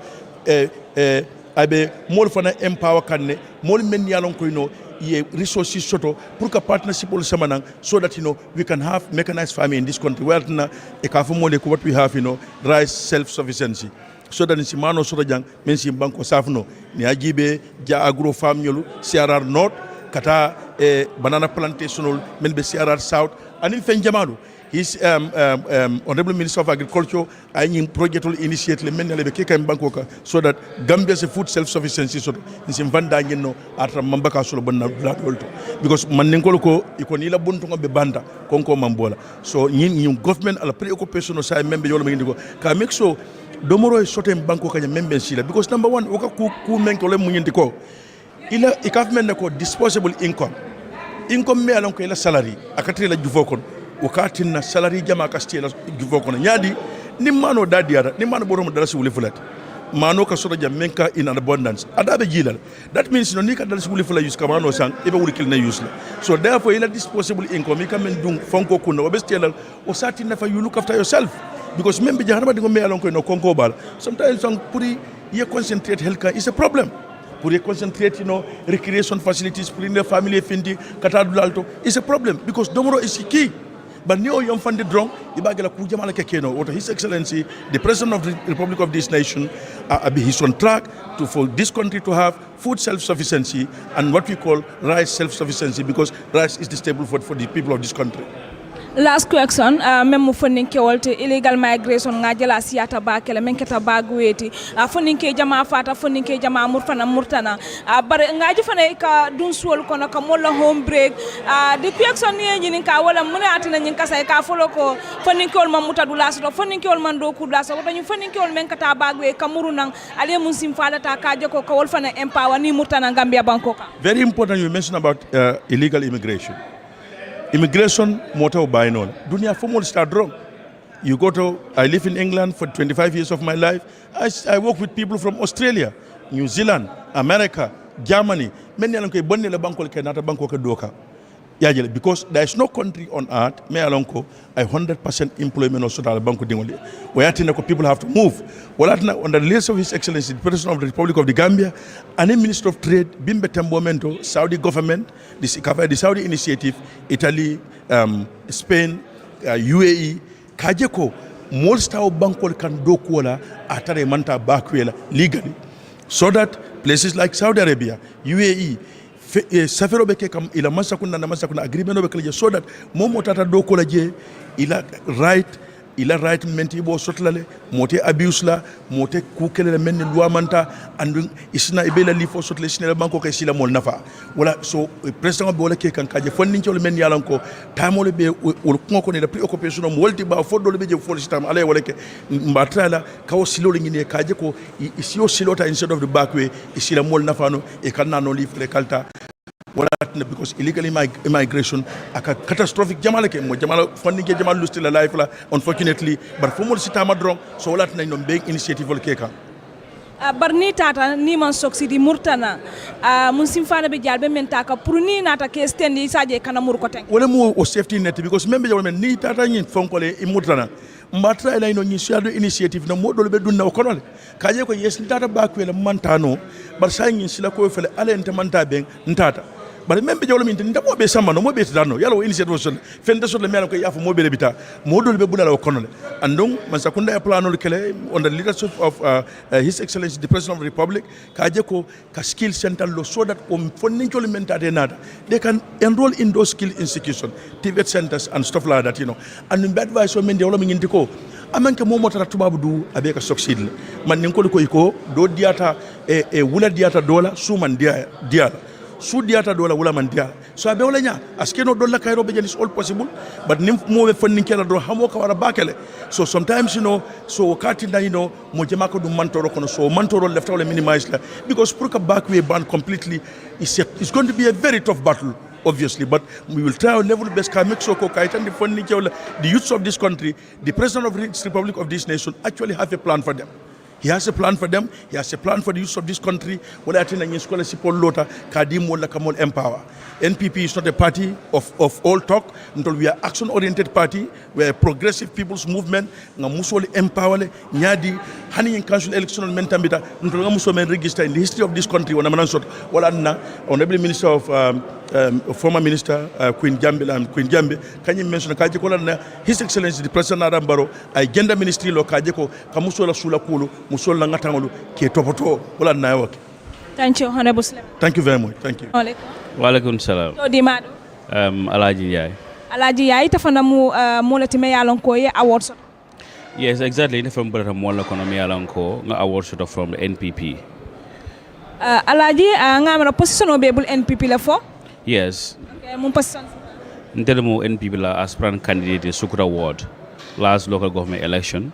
abe mol fana empower kanne, mol men yalon ko ye resources soto pour que partnership ol samanang so that we can have mechanized farming in this country where na e ka fomole ko what we have rice self sufficiency so that si mano soto jang men si banko safno ni ajibe ja agro farm nyolu CRR North kata banana plantation men be CRR South anin fen jamanu his Honorable Minister of Agriculture any project will initiate le men le keka banko so that Gambia's food self sufficiency so nsim vanda ngeno atra mambaka so bonna black wolto because manengol ko ikoni la buntu be banda konko mambola so yin government ala preoccupation sa membe yolo ngi ko ka make so domoro e sote banko kanya memben sila because number one oka ku menko le munyenti ko ila ikafmen ko disposable income me alon ko ila salary akatri la jufo kon wakati na salary jama ka stela jufo kon nyadi ni mano dadiara ni mano borom dalasi wuli fulat mano ka soto jam menka in an abundance adabe jilal that means no nika dalasi wuli fula use kamano sang ibe wuli kilna use so therefore ila disposable income ika men dung fonko kunna obestela o sati nafa you look after yourself because membe jahanaba dingo me alon ko no konko bal sometimes song puri ye concentrate health is a problem pour concentrate recreation facilities pour the family findi katadu alto is a problem because domoro is key but neo yom fande drong ibagala ku jamala kekeno what his excellency the president of the republic of this nation he's on track for this country to have food self-sufficiency and what we call rice self-sufficiency because rice is the staple food for the people of this country. Last question, même funding ke wolte illegal migration ngajala siata ba kala men keta bagweti funding ke jama fata funding ke jama murtana bar ngaji fane ka dun suol kono ka molla home break the question ni nyini ka wala muna atina nyin kasa ka folo ko funding ke wol man mutadula so funding ke wol man do kudla so to funding ke wol men kata bagwe kamuru nang ale mun sim fala ta ka joko ko wol fane empower ni murtana Gambia bankoka. Very important you mentioned about illegal immigration. Immigration motor by no. Dunia formal start wrong. You go to, I live in England for 25 years of my life. I work with people from Australia, New Zealand, America, Germany. Many alonko bonne le banko ke nata banko ke doka. Yajele because there is no country on earth me alonko I 100% employment also dal banko dingoli. Where people have to move. Walatna under the leadership of His Excellency the President of the Republic of the Gambia and the Minister of Trade Bimbe Tembomento, Saudi government, the Saudi initiative, Italy, Spain, UAE, Kajeko, most of banko can do kola atare manta bakwela legally. So that places like Saudi Arabia, UAE, safero beke kam ila masakuna na masakuna agreement obekle so that momo tata do ko laje ila right menti bo sotlale mote abuse la mote kukele men loi manta and isna ibela li fo sotle sinela banko kay sila mol nafa wala so president bo wala ke kan kaje fonni ci men yalan ko tamole be wol ko ne da preoccupation mo wolti ba foddo le be je fo system ala wala ke mbatrala kaw silo le ngine kaje ko isio silota instead of the back way isila mol nafa no e kan na no li fle kalta because illegal immigration aka catastrophic jamala ke mo jamala fonni ke jamal lusti la life la unfortunately but fomol sitama drong so wala tan no big initiative wal keka barni tata ni man soksidi murtana mun simfana be jalbe men taka pour ni nata ke stendi saje kana mur ko ten wala mo o safety net because membe jawol men ni tata nyin fonkole e murtana mbatra ila ino nyi shadow initiative na modol be dunna ko non kaje ko yes tata bakwela mantano bar sa nyin sila ko fele ale entamanta ben ntata but membe jawlo min nda mo be sama no mo be tano yalo initiative son fende so le mel ko yafu mo be bita modol be bulala ko non andong man sakunda e plano kele on the leadership of His Excellency the President of the Republic kaje ko ka skill center lo so that fonni jolo mentate nada they can enroll in those skill institutions TVET centers and stuff like that and in bad advice so men jawlo min ko amanke momo tara tubabu du abe ka succeed man nin ko iko do diata e wula diata dola suman dia su diata dola wula man dia so abe wala nya aske no dola kayro be is all possible but nim mo be fannin kala do hamo ka wara bakele so sometimes so wakati na mo jema ko dum mantoro kono so mantoro left wala minimize la because pour ka back way ban completely it's going to be a very tough battle obviously, but we will try our level best to make sure the youths of this country, the President of the Republic of this nation actually have a plan for them. He has a plan for them. He has a plan for the youth of this country. Wala atina nyi scholarship all lota kadim wala kamol empower. NPP is not a party of all talk. Until we are action-oriented party. We are a progressive people's movement. Nga musoli empower le nyadi hani in council election mentambita. Until nga muso men register in the history of this country. Wana manan sort wala na honorable minister of former minister Queen Jambe kanyi mention kaje ko na His Excellency the President Adam Barrow ay gender ministry lo kaje ko kamuso la sula kulu musol la ngatangolu ke topoto wala na yoke. Thank you, Honorable Sulem. Thank you very much. Thank you. Walaikum salam. So dimado. Alaji Yai. Alaji Yai tafana mu la time yalon ko ye awards. Yes, exactly. Ni from Brother Mola kono mi yalon ko nga awards from the NPP. Alaji nga mara position obebul NPP la fo? Yes. Okay, mun position. Ntele mo NPP la aspirant candidate Sukura Ward last local government election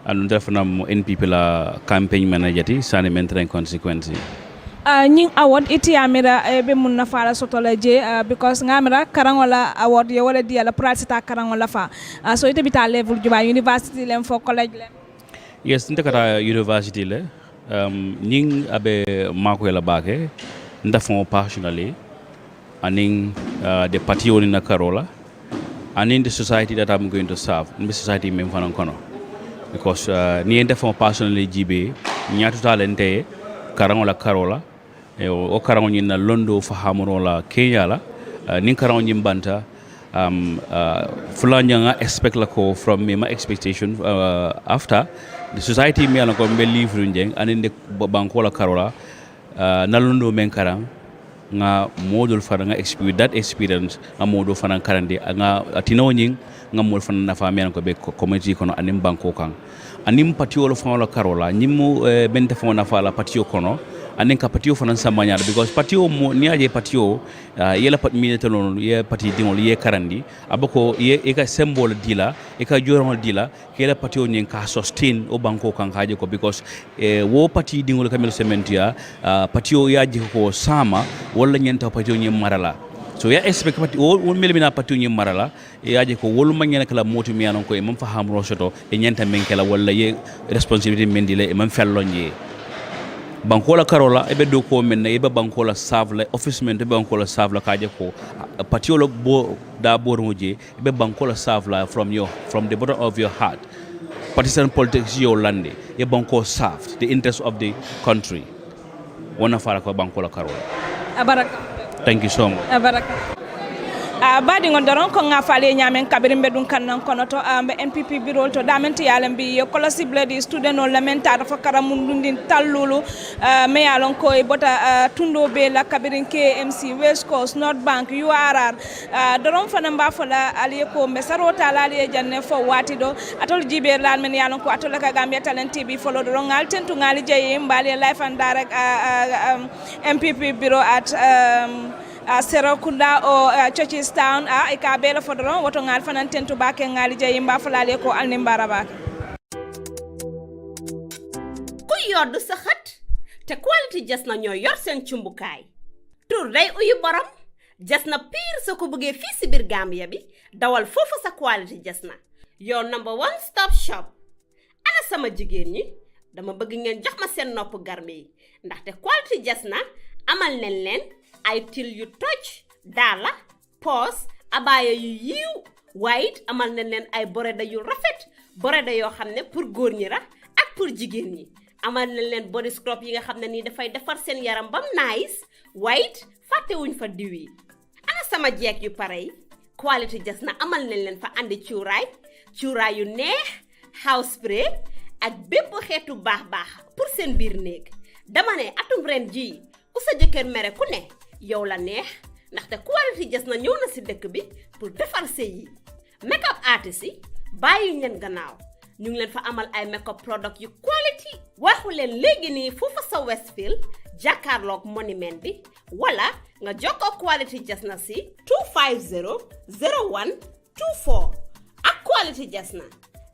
and therefore NPP la campaign manager ti sani mentre consequence ñing award iti amira be mun na fala sotola je because ngamira karangola award ye wala dia la pracita karangola fa so ite bita level juba university lem fo college lem yes nte kata university le ñing abe mako la bake nda fon passionally aning the party on na karola and in the society that I'm going to serve in the society mem fanan kono because ni nda fon passionally jibe nyatu talente karangola karola o karango ñin na londo fahamuno la Kenya la nin karango ñin banta fulanya nga expect la ko from me my expectation after the society me ala ko be livre njeng aninde banko la karola na londo men karang nga modul fana nga experience that experience nga modo fana karande nga atino ñing nga mol fana na fa men ko be community kono anim banko kan anim patiolo fana la karola ñimu bente fana fa la patio kono anen ka patio fana samanya because patio mo ni aje patio yela pat minute non ye pati dingol ye karandi abako ye e ka symbol dila e ka jorol dila kela patio nyen ka sustain o banko kan haje ko because wo pati dingol kamel cementia patio yaji ko sama wala nyenta patio nyen marala so ya expect pati wo melmina patio nyen marala yaji ko wolu manyena kala motu mi anon ko e mam faham rosoto e nyenta men kala wala ye responsibility men dile e mam fellonje bankola karola ebe do ko men ebe bankola savla office men ebe bankola savla kaje ko patiolo bo da bormoje ebe bankola savla from the bottom of your heart partisan politics yo lande e banko served the interest of the country wana fara ko bankola karola abaraka thank you so much abaraka badi ngon doron ko nga fale nyamen kabiri mbedun kannan kono to ambe NPP birol to damenti yalen bi ko cible di student on lamenta dafa karamun dundin tallulu me yalon ko e bota tundo be la kabirin KMC West Coast North Bank URR doron fana mba fala ali ko mesaro tala ali janne fo wati do atol jibe lan men yalon ko atol ka Gambia Talent TV follow doron ngal tentu ngali jeye mbali live and direct MPP bureau at Serakunda o Churches Town e ka bela fodron woto ngal fanan tentu bake ngali je yimba falale ko alni mbara bake ku yoddu sa xat te quality jas na ñoy yor sen cumbukaay tur day uyu borom jas na pire sa ko bëgge fi ci bir Gambia bi dawal fofu sa quality jas na your number one stop shop ana sama jigéen ñi dama bëgg ngeen jox ma sen nopp garmi ndax te quality jas na amal nen len ay til yu toj dala pos abaya yu yiw white amal nañ leen ay boreda yu rafet boreda yoo xam ne pour góor ñi ra ak pour jigéen ñi amal nañ leen body scrub yi nga xam ne nii dafay defar seen yaram bam nice white fàttewuñ fa diw yi ana sama jeeg yu pare yi quality jas na amal nañ leen fa andi cuuraay yu neex house spray ak bépp xeetu baax pour seen biir néeg dama ne atum ren ji ku sa jëkkër mere ku ne yow la neex ndaxte quality jas na ñëw na ci dëkk bi pour defar sëy yi makeup artist yi bàyyi leen gannaaw ñu ngi leen fa amal ay makeup product yu quality waxu leen léegi nii foofa sa Westfield jàkkaarloog monument bi wala nga jokkoo quality jas na ci 250 0124 ak quality jas na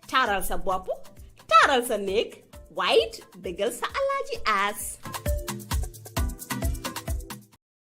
taaral sa bopp taaral sa néeg white bégal sa alaaji aas